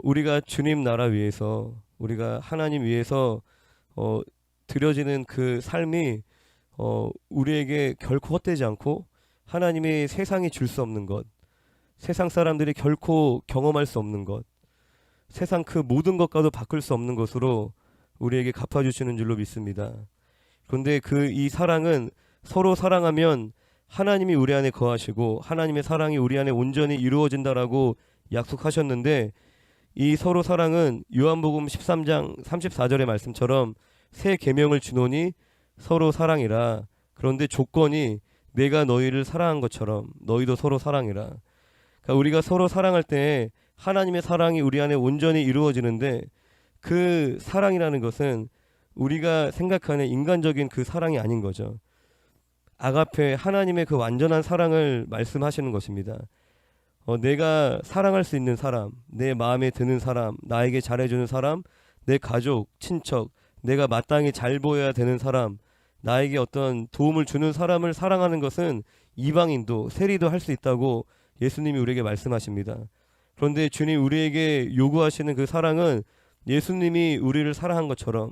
우리가 주님 나라 위해서 우리가 하나님 위해서 드려지는 그 삶이 우리에게 결코 헛되지 않고 하나님이 세상이 줄 수 없는 것, 세상 사람들이 결코 경험할 수 없는 것, 세상 그 모든 것과도 바꿀 수 없는 것으로 우리에게 갚아주시는 줄로 믿습니다. 그런데 이 사랑은 서로 사랑하면 하나님이 우리 안에 거하시고 하나님의 사랑이 우리 안에 온전히 이루어진다라고 약속하셨는데 이 서로 사랑은 요한복음 13장 34절의 말씀처럼 새 계명을 주노니 서로 사랑이라. 그런데 조건이 내가 너희를 사랑한 것처럼 너희도 서로 사랑해라. 그러니까 우리가 서로 사랑할 때 하나님의 사랑이 우리 안에 온전히 이루어지는데 그 사랑이라는 것은 우리가 생각하는 인간적인 그 사랑이 아닌 거죠. 아가페 하나님의 그 완전한 사랑을 말씀하시는 것입니다. 내가 사랑할 수 있는 사람, 내 마음에 드는 사람, 나에게 잘해주는 사람, 내 가족, 친척, 내가 마땅히 잘 보여야 되는 사람, 나에게 어떤 도움을 주는 사람을 사랑하는 것은 이방인도 세리도 할 수 있다고 예수님이 우리에게 말씀하십니다. 그런데 주님 우리에게 요구하시는 그 사랑은 예수님이 우리를 사랑한 것처럼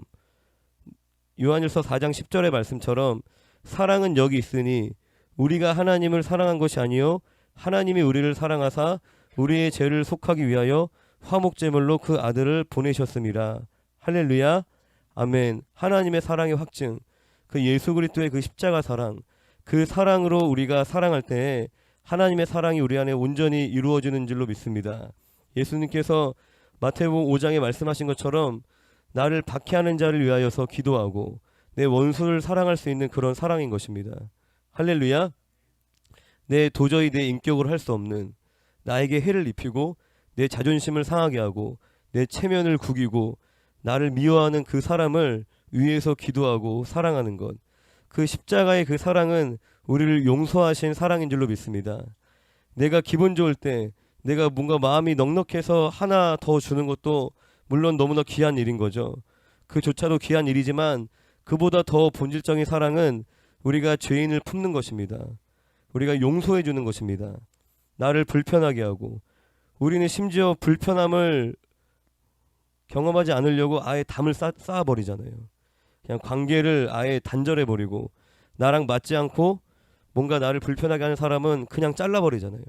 요한일서 4장 10절의 말씀처럼 사랑은 여기 있으니 우리가 하나님을 사랑한 것이 아니요 하나님이 우리를 사랑하사 우리의 죄를 속하기 위하여 화목제물로 그 아들을 보내셨음이라. 할렐루야. 아멘. 하나님의 사랑의 확증, 그 예수 그리스도의 그 십자가 사랑, 그 사랑으로 우리가 사랑할 때 하나님의 사랑이 우리 안에 온전히 이루어지는 줄로 믿습니다. 예수님께서 마태복음 5장에 말씀하신 것처럼 나를 박해하는 자를 위하여서 기도하고 내 원수를 사랑할 수 있는 그런 사랑인 것입니다. 할렐루야. 도저히 내 인격으로 할 수 없는 나에게 해를 입히고 내 자존심을 상하게 하고 내 체면을 구기고 나를 미워하는 그 사람을 위해서 기도하고 사랑하는 것, 그 십자가의 그 사랑은 우리를 용서하신 사랑인 줄로 믿습니다. 내가 기분 좋을 때 내가 뭔가 마음이 넉넉해서 하나 더 주는 것도 물론 너무나 귀한 일인 거죠. 그조차도 귀한 일이지만 그보다 더 본질적인 사랑은 우리가 죄인을 품는 것입니다. 우리가 용서해 주는 것입니다. 나를 불편하게 하고 우리는 심지어 불편함을 경험하지 않으려고 아예 담을 쌓아버리잖아요. 그냥 관계를 아예 단절해버리고 나랑 맞지 않고 뭔가 나를 불편하게 하는 사람은 그냥 잘라버리잖아요.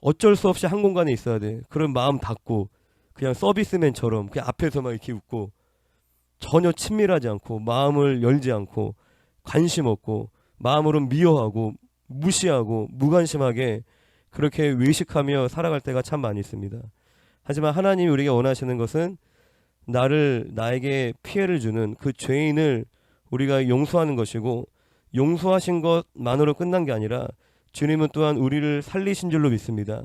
어쩔 수 없이 한 공간에 있어야 돼. 그런 마음 닫고 그냥 서비스맨처럼 그냥 앞에서만 이렇게 웃고 전혀 친밀하지 않고 마음을 열지 않고 관심 없고 마음으로 미워하고 무시하고 무관심하게 그렇게 외식하며 살아갈 때가 참 많이 있습니다. 하지만 하나님이 우리에게 원하시는 것은 나에게 피해를 주는 그 죄인을 우리가 용서하는 것이고 용서하신 것만으로 끝난 게 아니라 주님은 또한 우리를 살리신 줄로 믿습니다.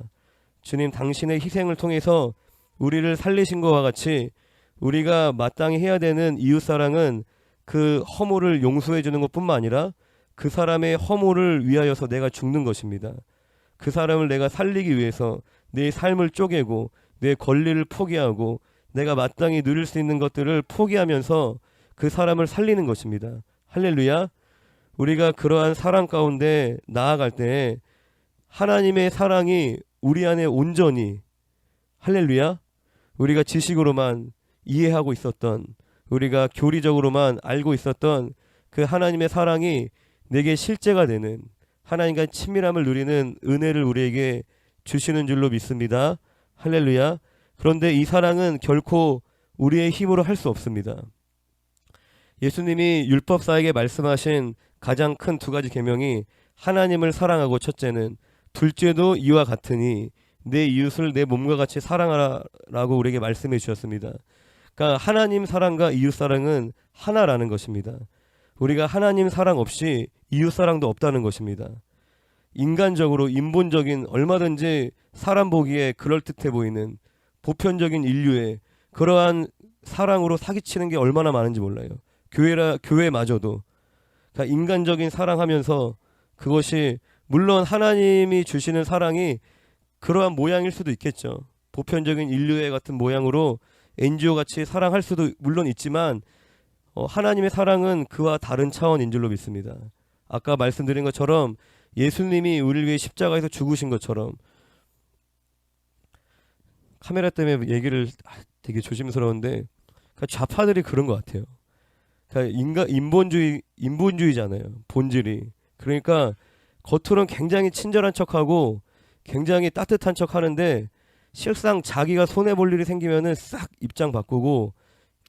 주님 당신의 희생을 통해서 우리를 살리신 것과 같이 우리가 마땅히 해야 되는 이웃사랑은 그 허물을 용서해 주는 것뿐만 아니라 그 사람의 허물을 위하여서 내가 죽는 것입니다. 그 사람을 내가 살리기 위해서 내 삶을 쪼개고 내 권리를 포기하고 내가 마땅히 누릴 수 있는 것들을 포기하면서 그 사람을 살리는 것입니다. 할렐루야. 우리가 그러한 사랑 가운데 나아갈 때 하나님의 사랑이 우리 안에 온전히, 할렐루야, 우리가 지식으로만 이해하고 있었던, 우리가 교리적으로만 알고 있었던 그 하나님의 사랑이 내게 실제가 되는, 하나님과 친밀함을 누리는 은혜를 우리에게 주시는 줄로 믿습니다. 할렐루야. 그런데 이 사랑은 결코 우리의 힘으로 할 수 없습니다. 예수님이 율법사에게 말씀하신 가장 큰 두 가지 계명이 하나님을 사랑하고 첫째는, 둘째도 이와 같으니 내 이웃을 내 몸과 같이 사랑하라라고 우리에게 말씀해 주셨습니다. 그러니까 하나님 사랑과 이웃 사랑은 하나라는 것입니다. 우리가 하나님 사랑 없이 이웃 사랑도 없다는 것입니다. 인간적으로 인본적인, 얼마든지 사람 보기에 그럴듯해 보이는 보편적인 인류의 그러한 사랑으로 사기치는 게 얼마나 많은지 몰라요. 교회마저도. 그러니까 인간적인 사랑하면서 그것이 물론 하나님이 주시는 사랑이 그러한 모양일 수도 있겠죠. 보편적인 인류의 같은 모양으로 NGO 같이 사랑할 수도 물론 있지만 하나님의 사랑은 그와 다른 차원인 줄로 믿습니다. 아까 말씀드린 것처럼 예수님이 우리를 위해 십자가에서 죽으신 것처럼, 카메라 때문에 얘기를 되게 조심스러운데, 그러니까 좌파들이 그런 것 같아요. 그러니까 인본주의잖아요. 본질이. 그러니까 겉으로는 굉장히 친절한 척하고 굉장히 따뜻한 척하는데 실상 자기가 손해 볼 일이 생기면은 싹 입장 바꾸고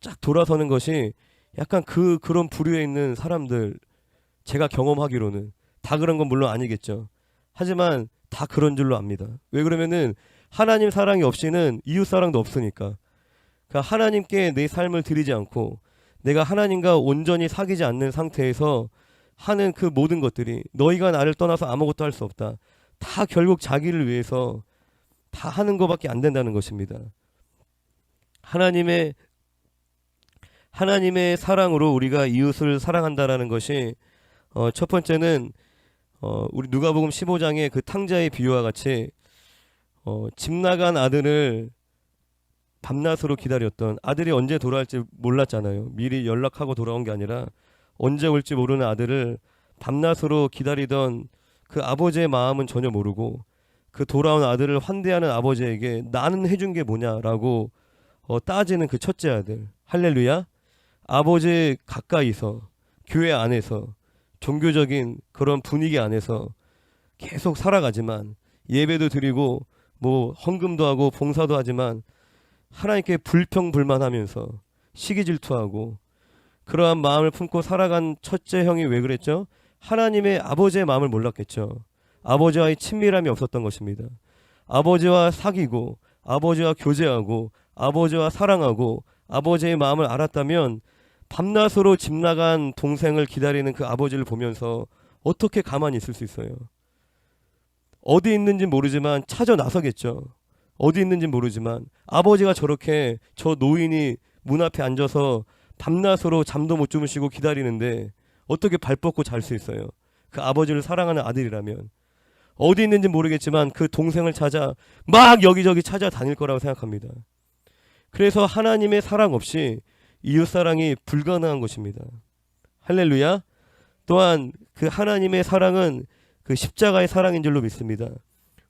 쫙 돌아서는 것이 약간 그런 부류에 있는 사람들, 제가 경험하기로는 다 그런 건 물론 아니겠죠. 하지만 다 그런 줄로 압니다. 왜 그러면은 하나님 사랑이 없이는 이웃 사랑도 없으니까. 그러니까 하나님께 내 삶을 드리지 않고 내가 하나님과 온전히 사귀지 않는 상태에서 하는 그 모든 것들이, 너희가 나를 떠나서 아무것도 할 수 없다, 다 결국 자기를 위해서 다 하는 것밖에 안 된다는 것입니다. 하나님의 사랑으로 우리가 이웃을 사랑한다라는 것이 첫 번째는 우리 누가복음 15장의 그 탕자의 비유와 같이 집 나간 아들을 밤낮으로 기다렸던, 아들이 언제 돌아올지 몰랐잖아요. 미리 연락하고 돌아온 게 아니라 언제 올지 모르는 아들을 밤낮으로 기다리던 그 아버지의 마음은 전혀 모르고 그 돌아온 아들을 환대하는 아버지에게 나는 해준 게 뭐냐라고 따지는 그 첫째 아들. 할렐루야. 아버지 가까이서, 교회 안에서, 종교적인 그런 분위기 안에서 계속 살아가지만, 예배도 드리고 뭐 헌금도 하고 봉사도 하지만 하나님께 불평불만하면서 시기질투하고 그러한 마음을 품고 살아간 첫째 형이 왜 그랬죠? 하나님의 아버지의 마음을 몰랐겠죠. 아버지와의 친밀함이 없었던 것입니다. 아버지와 사귀고 아버지와 교제하고 아버지와 사랑하고 아버지의 마음을 알았다면 밤낮으로 집 나간 동생을 기다리는 그 아버지를 보면서 어떻게 가만히 있을 수 있어요? 어디 있는지 모르지만 찾아 나서겠죠. 어디 있는지 모르지만 아버지가 저렇게 저 노인이 문 앞에 앉아서 밤낮으로 잠도 못 주무시고 기다리는데 어떻게 발 뻗고 잘 수 있어요? 그 아버지를 사랑하는 아들이라면. 어디 있는지 모르겠지만 그 동생을 찾아 막 여기저기 찾아다닐 거라고 생각합니다. 그래서 하나님의 사랑 없이 이웃사랑이 불가능한 것입니다. 할렐루야. 또한 그 하나님의 사랑은 그 십자가의 사랑인 줄로 믿습니다.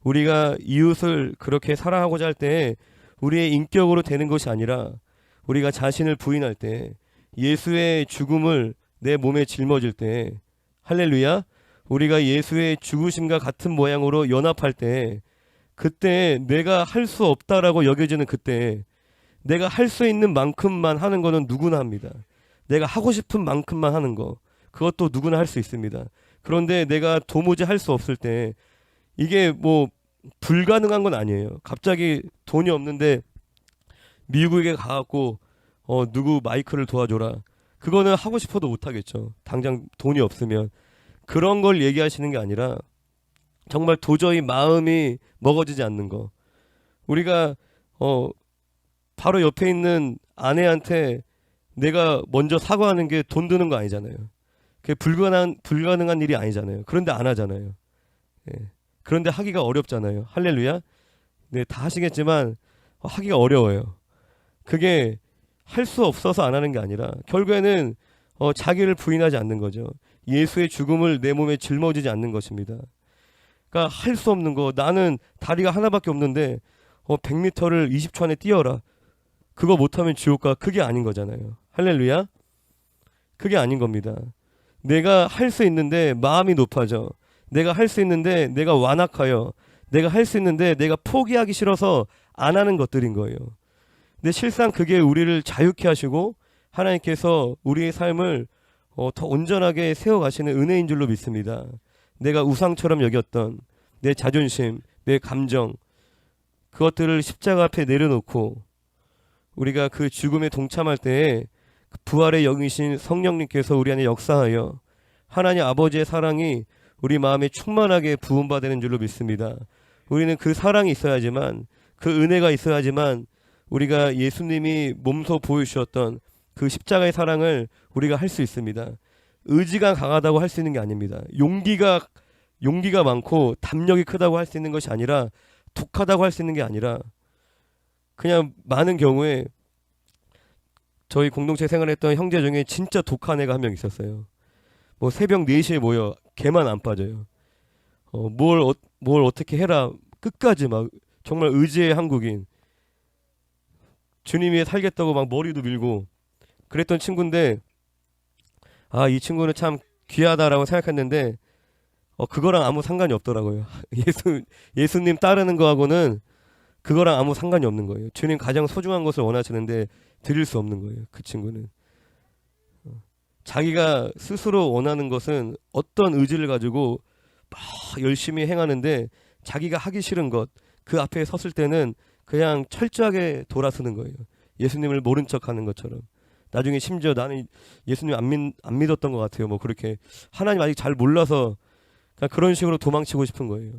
우리가 이웃을 그렇게 사랑하고자 할 때 우리의 인격으로 되는 것이 아니라 우리가 자신을 부인할 때, 예수의 죽음을 내 몸에 짊어질 때, 할렐루야, 우리가 예수의 죽으심과 같은 모양으로 연합할 때, 그때 내가 할 수 없다라고 여겨지는 그때, 내가 할 수 있는 만큼만 하는 거는 누구나 합니다. 내가 하고 싶은 만큼만 하는 거, 그것도 누구나 할 수 있습니다. 그런데 내가 도무지 할 수 없을 때, 이게 뭐 불가능한 건 아니에요. 갑자기 돈이 없는데 미국에 가갖고 누구 마이크를 도와줘라, 그거는 하고 싶어도 못하겠죠. 당장 돈이 없으면. 그런 걸 얘기하시는 게 아니라 정말 도저히 마음이 먹어지지 않는 거. 우리가 바로 옆에 있는 아내한테 내가 먼저 사과하는 게 돈 드는 거 아니잖아요. 그게 불가능한 일이 아니잖아요. 그런데 안 하잖아요. 예. 그런데 하기가 어렵잖아요. 할렐루야. 네, 다 하시겠지만 하기가 어려워요. 그게 할 수 없어서 안 하는 게 아니라 결국에는 자기를 부인하지 않는 거죠. 예수의 죽음을 내 몸에 짊어지지 않는 것입니다. 그러니까 할 수 없는 거, 나는 다리가 하나밖에 없는데 100m를 20초 안에 뛰어라. 그거 못하면 지옥 가. 그게 아닌 거잖아요. 할렐루야. 그게 아닌 겁니다. 내가 할 수 있는데 마음이 높아져. 내가 할 수 있는데 내가 완악하여. 내가 할 수 있는데 내가 포기하기 싫어서 안 하는 것들인 거예요. 근데 실상 그게 우리를 자유케 하시고 하나님께서 우리의 삶을 더 온전하게 세워가시는 은혜인 줄로 믿습니다. 내가 우상처럼 여겼던 내 자존심, 내 감정, 그것들을 십자가 앞에 내려놓고 우리가 그 죽음에 동참할 때에 부활의 영이신 성령님께서 우리 안에 역사하여 하나님 아버지의 사랑이 우리 마음에 충만하게 부음받는 줄로 믿습니다. 우리는 그 사랑이 있어야지만, 그 은혜가 있어야지만 우리가 예수님이 몸소 보여주셨던 그 십자가의 사랑을 우리가 할 수 있습니다. 의지가 강하다고 할 수 있는 게 아닙니다. 용기가 많고 담력이 크다고 할 수 있는 것이 아니라, 독하다고 할 수 있는 게 아니라, 그냥 많은 경우에 저희 공동체 생활했던 형제 중에 진짜 독한 애가 한 명 있었어요. 뭐 새벽 4시에 모여 걔만 안 빠져요. 뭘 어떻게 해라 끝까지 막 정말 의지의 한국인, 주님 위에 살겠다고 막 머리도 밀고 그랬던 친구인데, 이 친구는 참 귀하다라고 생각했는데 그거랑 아무 상관이 없더라고요. 예수님 따르는 거하고는 그거랑 아무 상관이 없는 거예요. 주님 가장 소중한 것을 원하시는데 드릴 수 없는 거예요. 그 친구는 자기가 스스로 원하는 것은 어떤 의지를 가지고 막 열심히 행하는데, 자기가 하기 싫은 것, 그 앞에 섰을 때는 그냥 철저하게 돌아서는 거예요. 예수님을 모른 척하는 것처럼. 나중에 심지어 나는 예수님 안 믿었던 것 같아요. 뭐 그렇게 하나님 아직 잘 몰라서 그냥 그런 식으로 도망치고 싶은 거예요.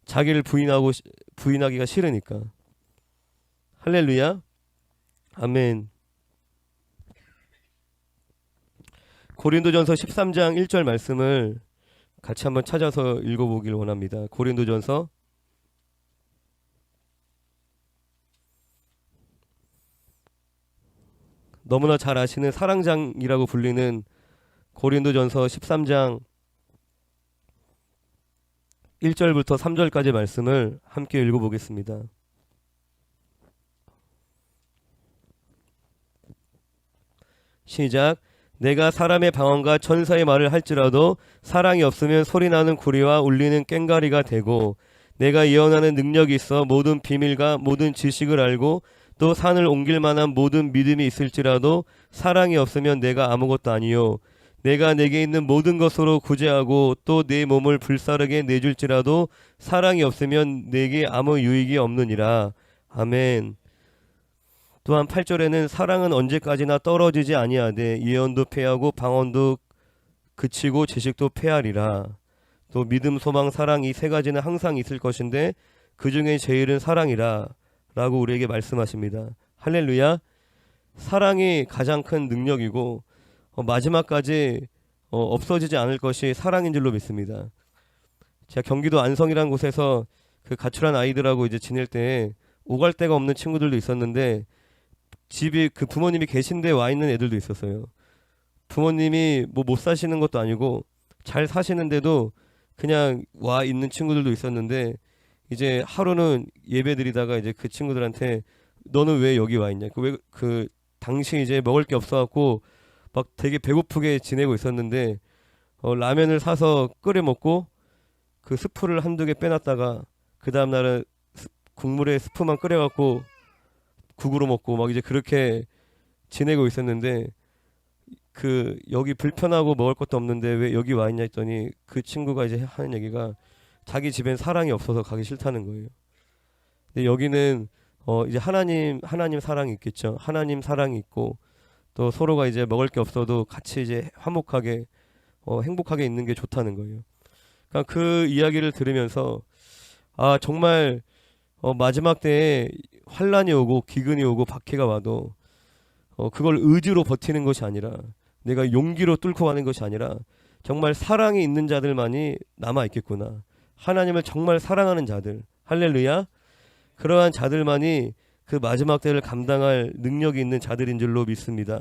자기를 부인하기가 싫으니까. 할렐루야. 아멘. 고린도전서 13장 1절 말씀을 같이 한번 찾아서 읽어보길 원합니다. 고린도전서 너무나 잘 아시는 사랑장이라고 불리는 고린도전서 13장 1절부터 3절까지 말씀을 함께 읽어보겠습니다. 시작. 내가 사람의 방언과 천사의 말을 할지라도 사랑이 없으면 소리나는 구리와 울리는 꽹과리가 되고, 내가 예언하는 능력이 있어 모든 비밀과 모든 지식을 알고 또 산을 옮길 만한 모든 믿음이 있을지라도 사랑이 없으면 내가 아무것도 아니요, 내가 내게 있는 모든 것으로 구제하고 또 내 몸을 불사르게 내줄지라도 사랑이 없으면 내게 아무 유익이 없느니라. 아멘. 또한 8절에는 사랑은 언제까지나 떨어지지 아니하되 예언도 패하고 방언도 그치고 지식도 패하리라. 또 믿음, 소망, 사랑, 이 세 가지는 항상 있을 것인데 그 중에 제일은 사랑이라 라고 우리에게 말씀하십니다. 할렐루야. 사랑이 가장 큰 능력이고 마지막까지 없어지지 않을 것이 사랑인 줄로 믿습니다. 제가 경기도 안성이라는 곳에서 그 가출한 아이들하고 이제 지낼 때 오갈 데가 없는 친구들도 있었는데, 집이 그 부모님이 계신데 와 있는 애들도 있었어요. 부모님이 뭐 못 사시는 것도 아니고 잘 사시는데도 그냥 와 있는 친구들도 있었는데, 이제 하루는 예배 드리다가 이제 그 친구들한테 너는 왜 여기 와 있냐, 그 당시 이제 먹을 게 없어갖고 막 되게 배고프게 지내고 있었는데 라면을 사서 끓여 먹고 그 스프를 한두 개 빼놨다가 그 다음날은 국물에 스프만 끓여갖고 국으로 먹고 막 이제 그렇게 지내고 있었는데, 그 여기 불편하고 먹을 것도 없는데 왜 여기 와 있냐 했더니 그 친구가 이제 하는 얘기가 자기 집엔 사랑이 없어서 가기 싫다는 거예요. 근데 여기는 이제 하나님 사랑이 있겠죠. 하나님 사랑이 있고 또 서로가 이제 먹을 게 없어도 같이 이제 화목하게 행복하게 있는 게 좋다는 거예요. 그러니까 그 이야기를 들으면서 정말 마지막 때에 환란이 오고 기근이 오고 박해가 와도 그걸 의지로 버티는 것이 아니라, 내가 용기로 뚫고 가는 것이 아니라 정말 사랑이 있는 자들만이 남아 있겠구나. 하나님을 정말 사랑하는 자들, 할렐루야. 그러한 자들만이 그 마지막 때를 감당할 능력이 있는 자들인 줄로 믿습니다.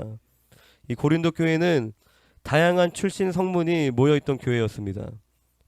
이 고린도 교회는 다양한 출신 성문이 모여있던 교회였습니다.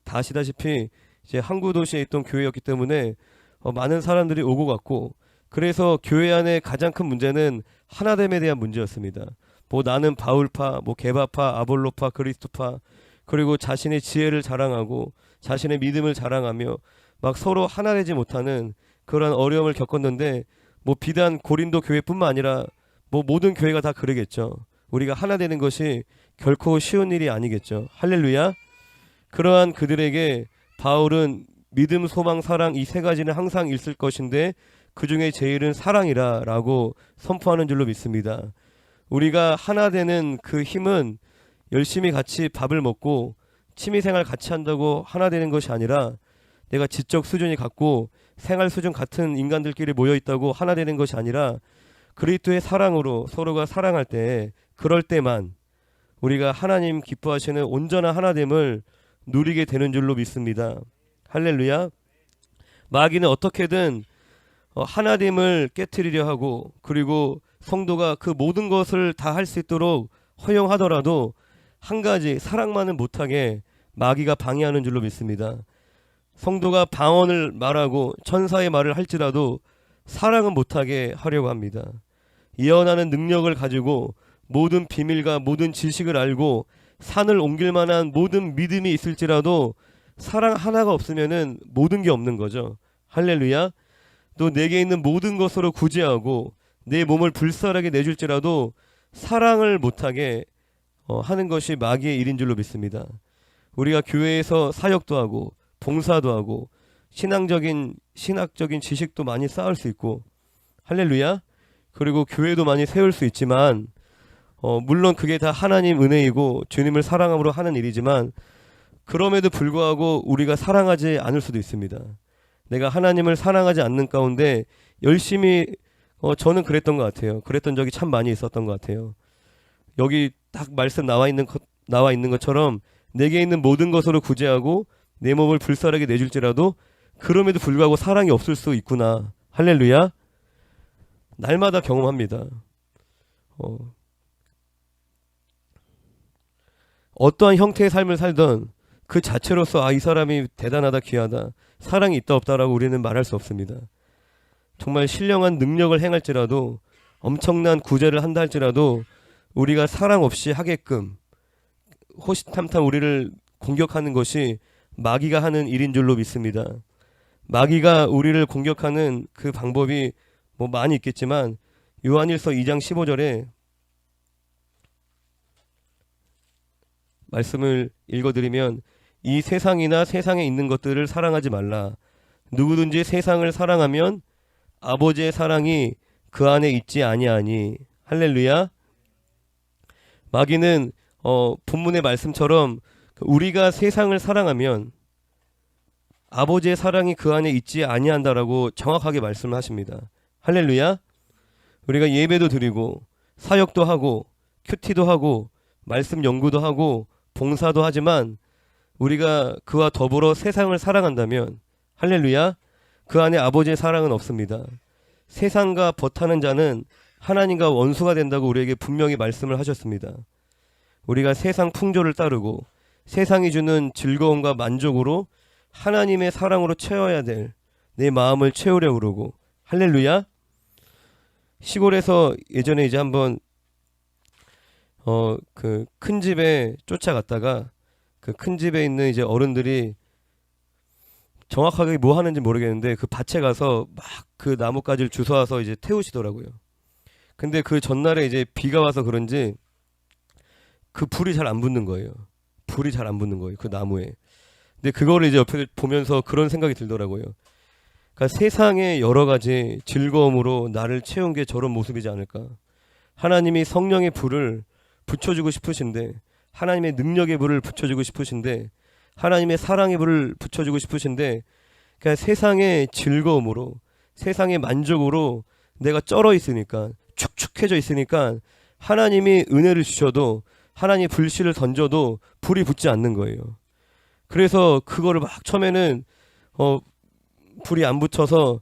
다 아시다시피 이제 항구 도시에 있던 교회였기 때문에 많은 사람들이 오고 갔고, 그래서 교회 안에 가장 큰 문제는 하나됨에 대한 문제였습니다. 뭐 나는 바울파, 뭐 게바파, 아볼로파, 그리스도파, 그리고 자신의 지혜를 자랑하고 자신의 믿음을 자랑하며 막 서로 하나 되지 못하는 그런 어려움을 겪었는데, 뭐 비단 고린도 교회뿐만 아니라 뭐 모든 교회가 다 그러겠죠. 우리가 하나 되는 것이 결코 쉬운 일이 아니겠죠. 할렐루야. 그러한 그들에게 바울은 믿음, 소망, 사랑 이 세 가지는 항상 있을 것인데 그 중에 제일은 사랑이라 라고 선포하는 줄로 믿습니다. 우리가 하나 되는 그 힘은 열심히 같이 밥을 먹고 취미생활 같이 한다고 하나 되는 것이 아니라, 내가 지적 수준이 같고 생활 수준 같은 인간들끼리 모여있다고 하나 되는 것이 아니라, 그리스도의 사랑으로 서로가 사랑할 때, 그럴 때만 우리가 하나님 기뻐하시는 온전한 하나됨을 누리게 되는 줄로 믿습니다. 할렐루야. 마귀는 어떻게든 하나됨을 깨트리려 하고, 그리고 성도가 그 모든 것을 다 할 수 있도록 허용하더라도 한 가지, 사랑만은 못하게 마귀가 방해하는 줄로 믿습니다. 성도가 방언을 말하고 천사의 말을 할지라도 사랑은 못하게 하려고 합니다. 예언하는 능력을 가지고 모든 비밀과 모든 지식을 알고 산을 옮길 만한 모든 믿음이 있을지라도 사랑 하나가 없으면은 모든 게 없는 거죠. 할렐루야. 또 내게 있는 모든 것으로 구제하고 내 몸을 불살하게 내줄지라도 사랑을 못하게 하는 것이 마귀의 일인 줄로 믿습니다. 우리가 교회에서 사역도 하고 봉사도 하고 신학적인 지식도 많이 쌓을 수 있고, 할렐루야. 그리고 교회도 많이 세울 수 있지만, 물론 그게 다 하나님 은혜이고 주님을 사랑함으로 하는 일이지만, 그럼에도 불구하고 우리가 사랑하지 않을 수도 있습니다. 내가 하나님을 사랑하지 않는 가운데 열심히 저는 그랬던 것 같아요. 그랬던 적이 참 많이 있었던 것 같아요. 여기 딱 말씀 나와 있는 것처럼 내게 있는 모든 것으로 구제하고 내 몸을 불살하게 내줄지라도 그럼에도 불구하고 사랑이 없을 수 있구나. 할렐루야. 날마다 경험합니다. 어떠한 형태의 삶을 살던 그 자체로서 이 사람이 대단하다, 귀하다, 사랑이 있다 없다라고 우리는 말할 수 없습니다. 정말 신령한 능력을 행할지라도, 엄청난 구제를 한다 할지라도 우리가 사랑 없이 하게끔 호시탐탐 우리를 공격하는 것이 마귀가 하는 일인 줄로 믿습니다. 마귀가 우리를 공격하는 그 방법이 뭐 많이 있겠지만, 요한일서 2장 15절에 말씀을 읽어드리면, 이 세상이나 세상에 있는 것들을 사랑하지 말라. 누구든지 세상을 사랑하면 아버지의 사랑이 그 안에 있지 아니하니. 할렐루야. 마귀는 본문의 말씀처럼 우리가 세상을 사랑하면 아버지의 사랑이 그 안에 있지 아니한다라고 정확하게 말씀을 하십니다. 할렐루야. 우리가 예배도 드리고 사역도 하고 큐티도 하고 말씀 연구도 하고 봉사도 하지만, 우리가 그와 더불어 세상을 사랑한다면, 할렐루야, 그 안에 아버지의 사랑은 없습니다. 세상과 벗하는 자는 하나님과 원수가 된다고 우리에게 분명히 말씀을 하셨습니다. 우리가 세상 풍조를 따르고 세상이 주는 즐거움과 만족으로 하나님의 사랑으로 채워야 될 내 마음을 채우려고 그러고, 할렐루야. 시골에서 예전에 이제 한번 그 큰 집에 쫓아갔다가, 그 큰 집에 있는 이제 어른들이 정확하게 뭐 하는지 모르겠는데 그 밭에 가서 막 그 나뭇가지를 주워와서 이제 태우시더라고요. 근데 그 전날에 이제 비가 와서 그런지 그 불이 잘 안 붙는 거예요. 불이 잘 안 붙는 거예요, 그 나무에. 근데 그거를 이제 옆에 보면서 그런 생각이 들더라고요. 그러니까 세상의 여러 가지 즐거움으로 나를 채운 게 저런 모습이지 않을까. 하나님이 성령의 불을 붙여주고 싶으신데, 하나님의 능력의 불을 붙여주고 싶으신데, 하나님의 사랑의 불을 붙여주고 싶으신데, 그냥 세상의 즐거움으로, 세상의 만족으로 내가 쩔어 있으니까, 축축해져 있으니까 하나님이 은혜를 주셔도, 하나님이 불씨를 던져도 불이 붙지 않는 거예요. 그래서 그거를 막 처음에는 불이 안 붙여서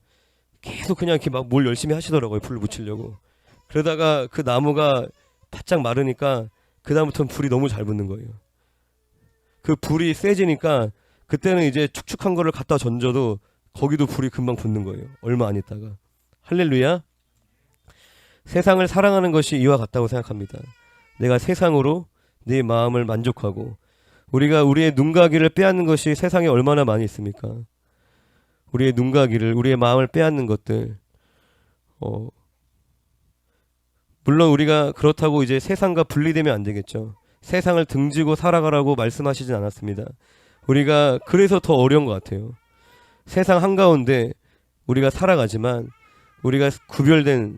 계속 그냥 이렇게 막 뭘 열심히 하시더라고요. 불을 붙이려고. 그러다가 그 나무가 바짝 마르니까 그 다음부터는 불이 너무 잘 붙는 거예요. 그 불이 세지니까 그때는 이제 축축한 거를 갖다 던져도 거기도 불이 금방 붙는 거예요. 얼마 안 있다가. 할렐루야. 세상을 사랑하는 것이 이와 같다고 생각합니다. 내가 세상으로 네 마음을 만족하고, 우리가 우리의 눈가기를 빼앗는 것이 세상에 얼마나 많이 있습니까? 우리의 눈가기를, 우리의 마음을 빼앗는 것들. 물론 우리가 그렇다고 이제 세상과 분리되면 안 되겠죠. 세상을 등지고 살아가라고 말씀하시진 않았습니다. 우리가 그래서 더 어려운 것 같아요. 세상 한가운데 우리가 살아가지만 우리가 구별된,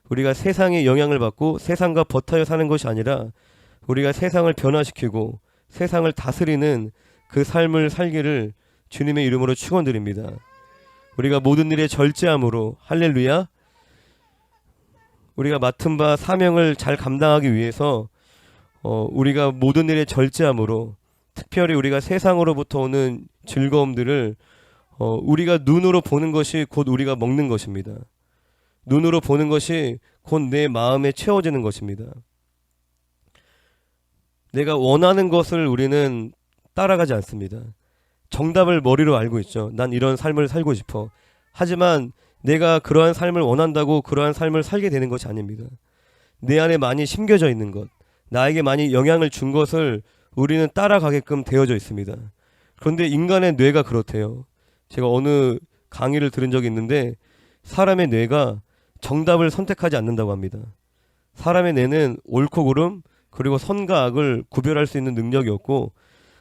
우리가 세상의 영향을 받고 세상과 버타여 사는 것이 아니라 우리가 세상을 변화시키고 세상을 다스리는 그 삶을 살기를 주님의 이름으로 축원드립니다. 우리가 모든 일에 절제함으로, 할렐루야, 우리가 맡은 바 사명을 잘 감당하기 위해서 우리가 모든 일에 절제함으로, 특별히 우리가 세상으로부터 오는 즐거움들을 우리가 눈으로 보는 것이 곧 우리가 먹는 것입니다. 눈으로 보는 것이 곧 내 마음에 채워지는 것입니다. 내가 원하는 것을 우리는 따라가지 않습니다. 정답을 머리로 알고 있죠. 난 이런 삶을 살고 싶어. 하지만 내가 그러한 삶을 원한다고 그러한 삶을 살게 되는 것이 아닙니다. 내 안에 많이 심겨져 있는 것, 나에게 많이 영향을 준 것을 우리는 따라가게끔 되어져 있습니다. 그런데 인간의 뇌가 그렇대요. 제가 어느 강의를 들은 적이 있는데 사람의 뇌가 정답을 선택하지 않는다고 합니다. 사람의 뇌는 옳고 그름 그리고 선과 악을 구별할 수 있는 능력이 없고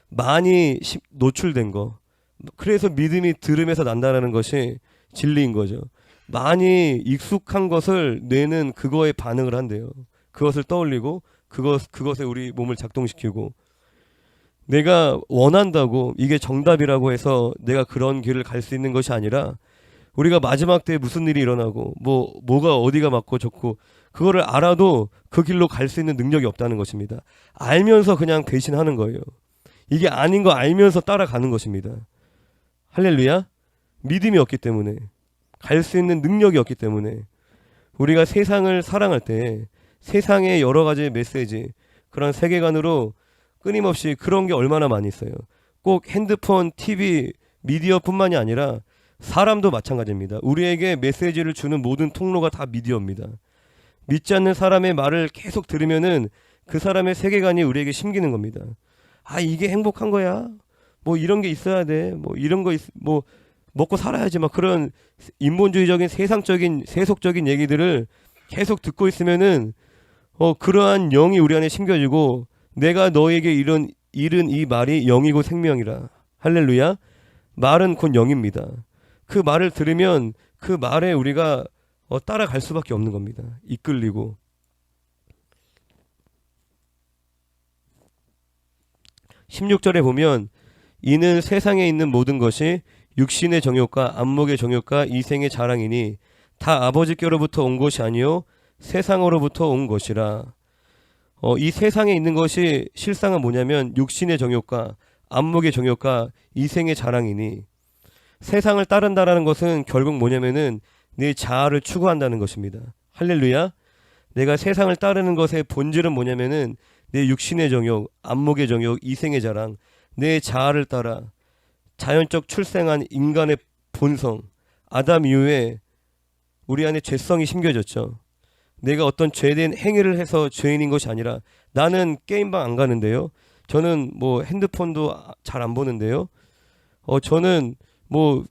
많이 노출된 거, 그래서 믿음이 들음에서 난다라는 것이 진리인 거죠. 많이 익숙한 것을 뇌는 그거에 반응을 한대요. 그것을 떠올리고 그것에 우리 몸을 작동시키고, 내가 원한다고 이게 정답이라고 해서 내가 그런 길을 갈 수 있는 것이 아니라, 우리가 마지막 때에 무슨 일이 일어나고 뭐가 어디가 맞고 좋고 그거를 알아도 그 길로 갈 수 있는 능력이 없다는 것입니다. 알면서 그냥 배신하는 거예요. 이게 아닌 거 알면서 따라가는 것입니다. 할렐루야. 믿음이 없기 때문에, 갈 수 있는 능력이 없기 때문에, 우리가 세상을 사랑할 때 세상의 여러 가지 메시지, 그런 세계관으로 끊임없이 그런 게 얼마나 많이 있어요. 꼭 핸드폰, TV, 미디어뿐만이 아니라 사람도 마찬가지입니다. 우리에게 메시지를 주는 모든 통로가 다 미디어입니다. 믿지 않는 사람의 말을 계속 들으면은 그 사람의 세계관이 우리에게 심기는 겁니다. 아, 이게 행복한 거야? 뭐 이런 게 있어야 돼. 뭐 이런 거 뭐 먹고 살아야지. 막 그런 인본주의적인 세상적인 세속적인 얘기들을 계속 듣고 있으면은 그러한 영이 우리 안에 심겨지고, 내가 너에게 이른 이 말이 영이고 생명이라. 할렐루야. 말은 곧 영입니다. 그 말을 들으면 그 말에 우리가 따라갈 수밖에 없는 겁니다. 이끌리고. 16절에 보면, 이는 세상에 있는 모든 것이 육신의 정욕과 안목의 정욕과 이생의 자랑이니 다 아버지께로부터 온 것이 아니요 세상으로부터 온 것이라. 이 세상에 있는 것이 실상은 뭐냐면 육신의 정욕과 안목의 정욕과 이생의 자랑이니, 세상을 따른다라는 것은 결국 뭐냐면은 내 자아를 추구한다는 것입니다. 할렐루야. 내가 세상을 따르는 것의 본질은 뭐냐면은 내 육신의 정욕, 안목의 정욕, 이생의 자랑, 내 자아를 따라 자연적 출생한 인간의 본성, 아담 이후에 우리 안에 죄성이 심겨졌죠. 내가 어떤 죄된 행위를 해서 죄인인 것이 아니라, 나는 게임방 안 가는데요. 저는 뭐 핸드폰도 잘 안 보는데요. 저는 뭐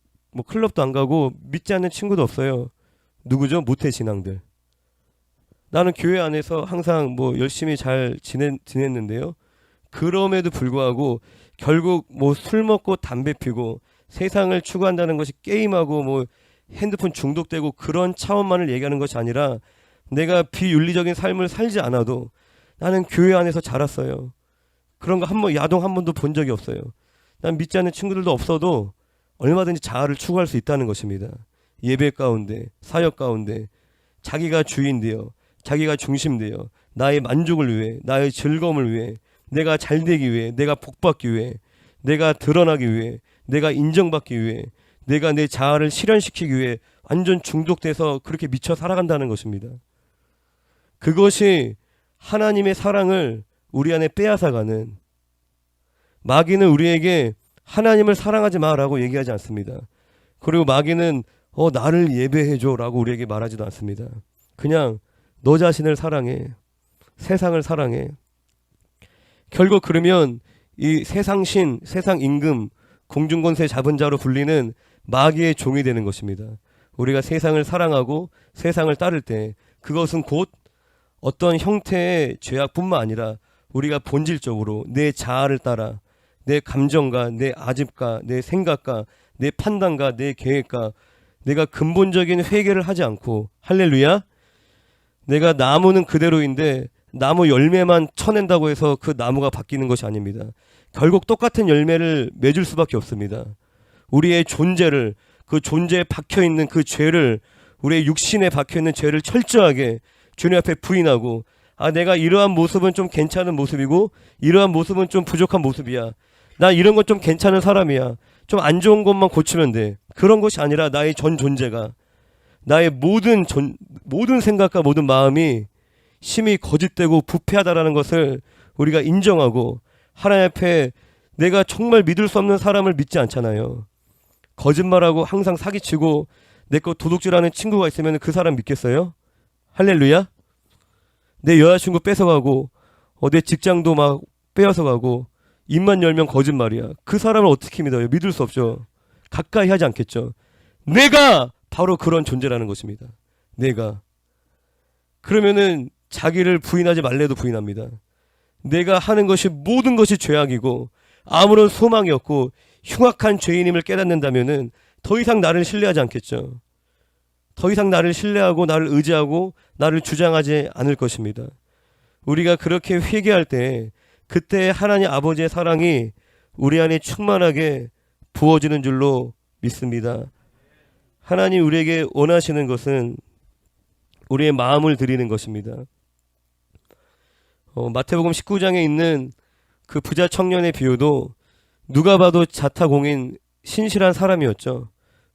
클럽도 안 가고 믿지 않는 친구도 없어요. 누구죠? 모태 신앙들. 나는 교회 안에서 항상 뭐 열심히 잘 지냈는데요. 그럼에도 불구하고 결국 뭐 술 먹고 담배 피고 세상을 추구한다는 것이 게임하고 뭐 핸드폰 중독되고 그런 차원만을 얘기하는 것이 아니라, 내가 비윤리적인 삶을 살지 않아도 나는 교회 안에서 자랐어요. 그런 거 야동 한 번도 본 적이 없어요. 난 믿지 않는 친구들도 없어도 얼마든지 자아를 추구할 수 있다는 것입니다. 예배 가운데, 사역 가운데 자기가 주인되어, 자기가 중심되어 나의 만족을 위해, 나의 즐거움을 위해, 내가 잘되기 위해, 내가 복받기 위해, 내가 드러나기 위해, 내가 인정받기 위해, 내가 내 자아를 실현시키기 위해 완전 중독돼서 그렇게 미쳐 살아간다는 것입니다. 그것이 하나님의 사랑을 우리 안에 빼앗아가는, 마귀는 우리에게 하나님을 사랑하지 마라고 얘기하지 않습니다. 그리고 마귀는 나를 예배해줘 라고 우리에게 말하지도 않습니다. 그냥 너 자신을 사랑해, 세상을 사랑해. 결국 그러면 이 세상신, 세상 임금, 공중권세 잡은 자로 불리는 마귀의 종이 되는 것입니다. 우리가 세상을 사랑하고 세상을 따를 때 그것은 곧 어떤 형태의 죄악뿐만 아니라 우리가 본질적으로 내 자아를 따라 내 감정과 내 아집과 내 생각과 내 판단과 내 계획과 내가 근본적인 회개를 하지 않고, 할렐루야, 내가 나무는 그대로인데 나무 열매만 쳐낸다고 해서 그 나무가 바뀌는 것이 아닙니다. 결국 똑같은 열매를 맺을 수밖에 없습니다. 우리의 존재를, 그 존재에 박혀있는 그 죄를, 우리의 육신에 박혀있는 죄를 철저하게 주님 앞에 부인하고, 내가 이러한 모습은 좀 괜찮은 모습이고 이러한 모습은 좀 부족한 모습이야, 나 이런 건 좀 괜찮은 사람이야, 좀 안 좋은 것만 고치면 돼, 그런 것이 아니라 나의 전 존재가, 나의 모든 생각과 모든 마음이 심히 거짓되고 부패하다라는 것을 우리가 인정하고, 하나님 앞에 내가 정말 믿을 수 없는 사람을 믿지 않잖아요. 거짓말하고 항상 사기치고 내 거 도둑질하는 친구가 있으면 그 사람 믿겠어요? 할렐루야. 내 여자친구 뺏어가고 내 직장도 막 빼앗아가고 입만 열면 거짓말이야, 그 사람을 어떻게 믿어요? 믿을 수 없죠. 가까이 하지 않겠죠. 내가 바로 그런 존재라는 것입니다. 내가. 그러면은 자기를 부인하지 말래도 부인합니다. 내가 하는 것이 모든 것이 죄악이고 아무런 소망이 없고 흉악한 죄인임을 깨닫는다면은 더 이상 나를 신뢰하지 않겠죠. 더 이상 나를 신뢰하고 나를 의지하고 나를 주장하지 않을 것입니다. 우리가 그렇게 회개할 때 그때 하나님 아버지의 사랑이 우리 안에 충만하게 부어지는 줄로 믿습니다. 하나님 우리에게 원하시는 것은 우리의 마음을 드리는 것입니다. 마태복음 19장에 있는 그 부자 청년의 비유도 누가 봐도 자타공인 신실한 사람이었죠.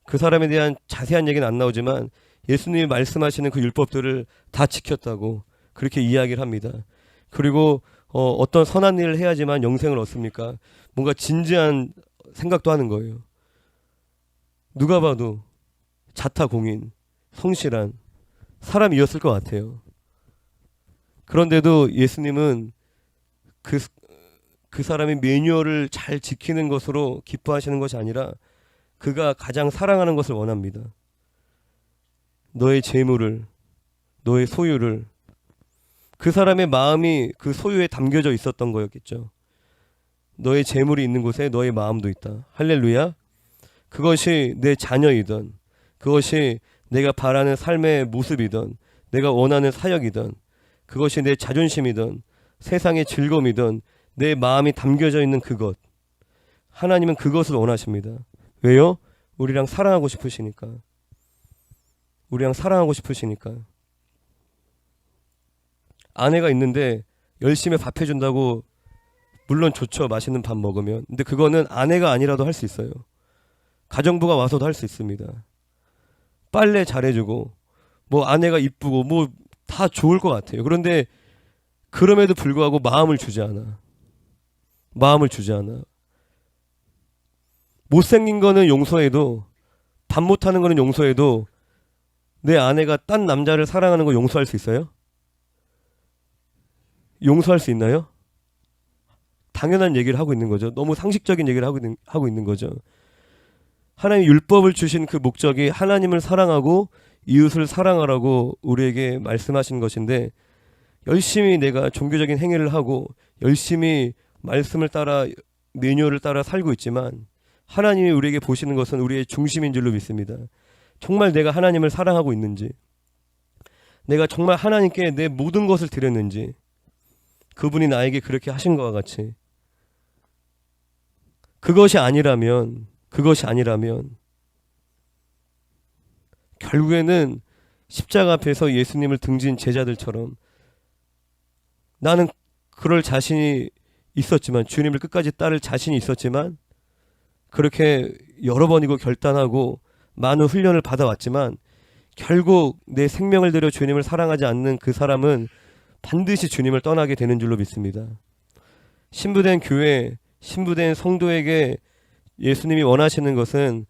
그 사람에 대한 자세한 얘기는 안 나오지만 예수님이 말씀하시는 그 율법들을 다 지켰다고 그렇게 이야기를 합니다. 그리고 어떤 선한 일을 해야지만 영생을 얻습니까? 뭔가 진지한 생각도 하는 거예요. 누가 봐도 자타공인, 성실한 사람이었을 것 같아요. 그런데도 예수님은 그 사람이 매뉴얼을 잘 지키는 것으로 기뻐하시는 것이 아니라 그가 가장 사랑하는 것을 원합니다. 너의 재물을, 너의 소유를. 그 사람의 마음이 그 소유에 담겨져 있었던 거였겠죠. 너의 재물이 있는 곳에 너의 마음도 있다. 할렐루야. 그것이 내 자녀이든, 그것이 내가 바라는 삶의 모습이든, 내가 원하는 사역이든, 그것이 내 자존심이든 세상의 즐거움이든 내 마음이 담겨져 있는 그것, 하나님은 그것을 원하십니다. 왜요? 우리랑 사랑하고 싶으시니까. 우리랑 사랑하고 싶으시니까. 아내가 있는데 열심히 밥 해준다고 물론 좋죠, 맛있는 밥 먹으면. 근데 그거는 아내가 아니라도 할 수 있어요. 가정부가 와서도 할 수 있습니다. 빨래 잘해주고 뭐 아내가 이쁘고 뭐 다 좋을 것 같아요. 그런데 그럼에도 불구하고 마음을 주지 않아. 마음을 주지 않아. 못생긴 거는 용서해도, 밥 못하는 거는 용서해도 내 아내가 딴 남자를 사랑하는 거 용서할 수 있어요? 용서할 수 있나요? 당연한 얘기를 하고 있는 거죠. 너무 상식적인 얘기를 하고 있는 거죠. 하나님 율법을 주신 그 목적이 하나님을 사랑하고 이웃을 사랑하라고 우리에게 말씀하신 것인데, 열심히 내가 종교적인 행위를 하고 열심히 말씀을 따라 매뉴얼을 따라 살고 있지만 하나님이 우리에게 보시는 것은 우리의 중심인 줄로 믿습니다. 정말 내가 하나님을 사랑하고 있는지, 내가 정말 하나님께 내 모든 것을 드렸는지, 그분이 나에게 그렇게 하신 것과 같이. 그것이 아니라면 결국에는 십자가 앞에서 예수님을 등진 제자들처럼 나는 그럴 자신이 있었지만, 주님을 끝까지 따를 자신이 있었지만 그렇게 여러 번이고 결단하고 많은 훈련을 받아왔지만 결국 내 생명을 들여 주님을 사랑하지 않는 그 사람은 반드시 주님을 떠나게 되는 줄로 믿습니다. 신부된 교회, 신부된 성도에게 예수님이 원하시는 것은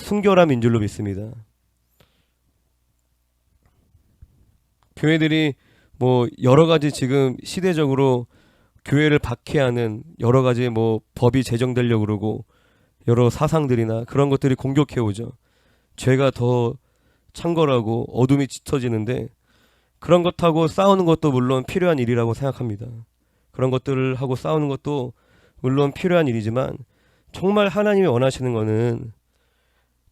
순결함인 줄로 믿습니다. 교회들이 뭐 여러 가지 지금 시대적으로 교회를 박해하는 여러 가지 뭐 법이 제정되려고 그러고 여러 사상들이나 그런 것들이 공격해 오죠. 죄가 더 창궐하고 어둠이 짙어지는데 그런 것하고 싸우는 것도 물론 필요한 일이라고 생각합니다. 그런 것들을 하고 싸우는 것도 물론 필요한 일이지만 정말 하나님이 원하시는 거는,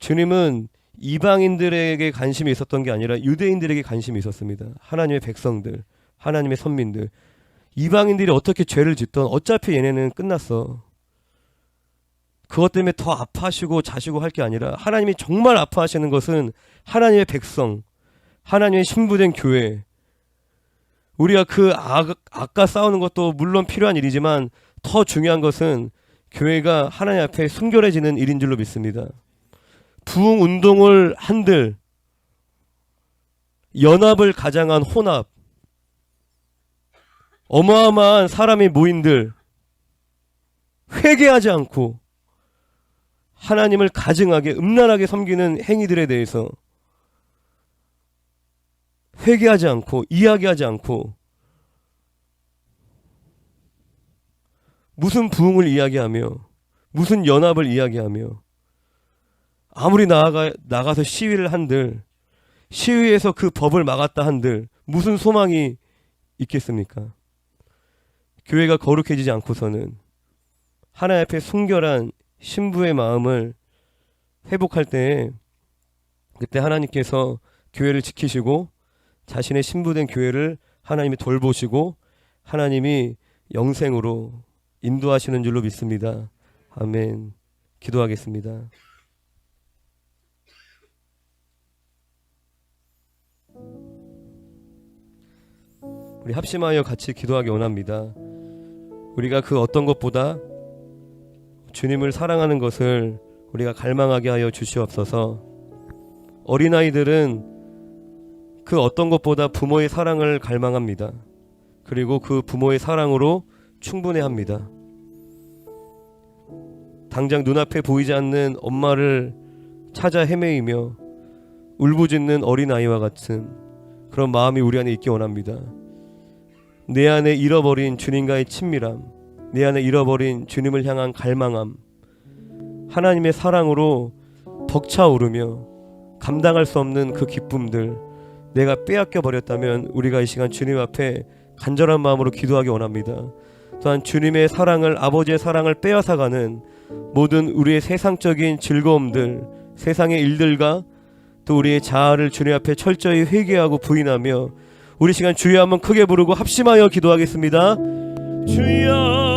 주님은 이방인들에게 관심이 있었던 게 아니라 유대인들에게 관심이 있었습니다. 하나님의 백성들, 하나님의 선민들. 이방인들이 어떻게 죄를 짓던 어차피 얘네는 끝났어. 그것 때문에 더 아파하시고 자시고 할 게 아니라 하나님이 정말 아파하시는 것은 하나님의 백성, 하나님의 신부된 교회. 우리가 그 아까 싸우는 것도 물론 필요한 일이지만 더 중요한 것은 교회가 하나님 앞에 순결해지는 일인 줄로 믿습니다. 부흥 운동을 한들, 연합을 가장한 혼합, 어마어마한 사람이 모인들, 회개하지 않고 하나님을 가증하게 음란하게 섬기는 행위들에 대해서 회개하지 않고 이야기하지 않고 무슨 부흥을 이야기하며 무슨 연합을 이야기하며 아무리 나가서 시위를 한들, 시위에서 그 법을 막았다 한들 무슨 소망이 있겠습니까? 교회가 거룩해지지 않고서는 하나님 앞에 순결한 신부의 마음을 회복할 때, 그때 하나님께서 교회를 지키시고 자신의 신부된 교회를 하나님이 돌보시고 하나님이 영생으로 인도하시는 줄로 믿습니다. 아멘. 기도하겠습니다. 우리 합심하여 같이 기도하기 원합니다. 우리가 그 어떤 것보다 주님을 사랑하는 것을 우리가 갈망하게 하여 주시옵소서. 어린아이들은 그 어떤 것보다 부모의 사랑을 갈망합니다. 그리고 그 부모의 사랑으로 충분해합니다. 당장 눈앞에 보이지 않는 엄마를 찾아 헤매이며 울부짖는 어린아이와 같은 그런 마음이 우리 안에 있기 원합니다. 내 안에 잃어버린 주님과의 친밀함, 내 안에 잃어버린 주님을 향한 갈망함, 하나님의 사랑으로 벅차오르며 감당할 수 없는 그 기쁨들 내가 빼앗겨 버렸다면 우리가 이 시간 주님 앞에 간절한 마음으로 기도하기 원합니다. 또한 주님의 사랑을, 아버지의 사랑을 빼앗아가는 모든 우리의 세상적인 즐거움들, 세상의 일들과 또 우리의 자아를 주님 앞에 철저히 회개하고 부인하며 우리 시간 주여 한번 크게 부르고 합심하여 기도하겠습니다. 주여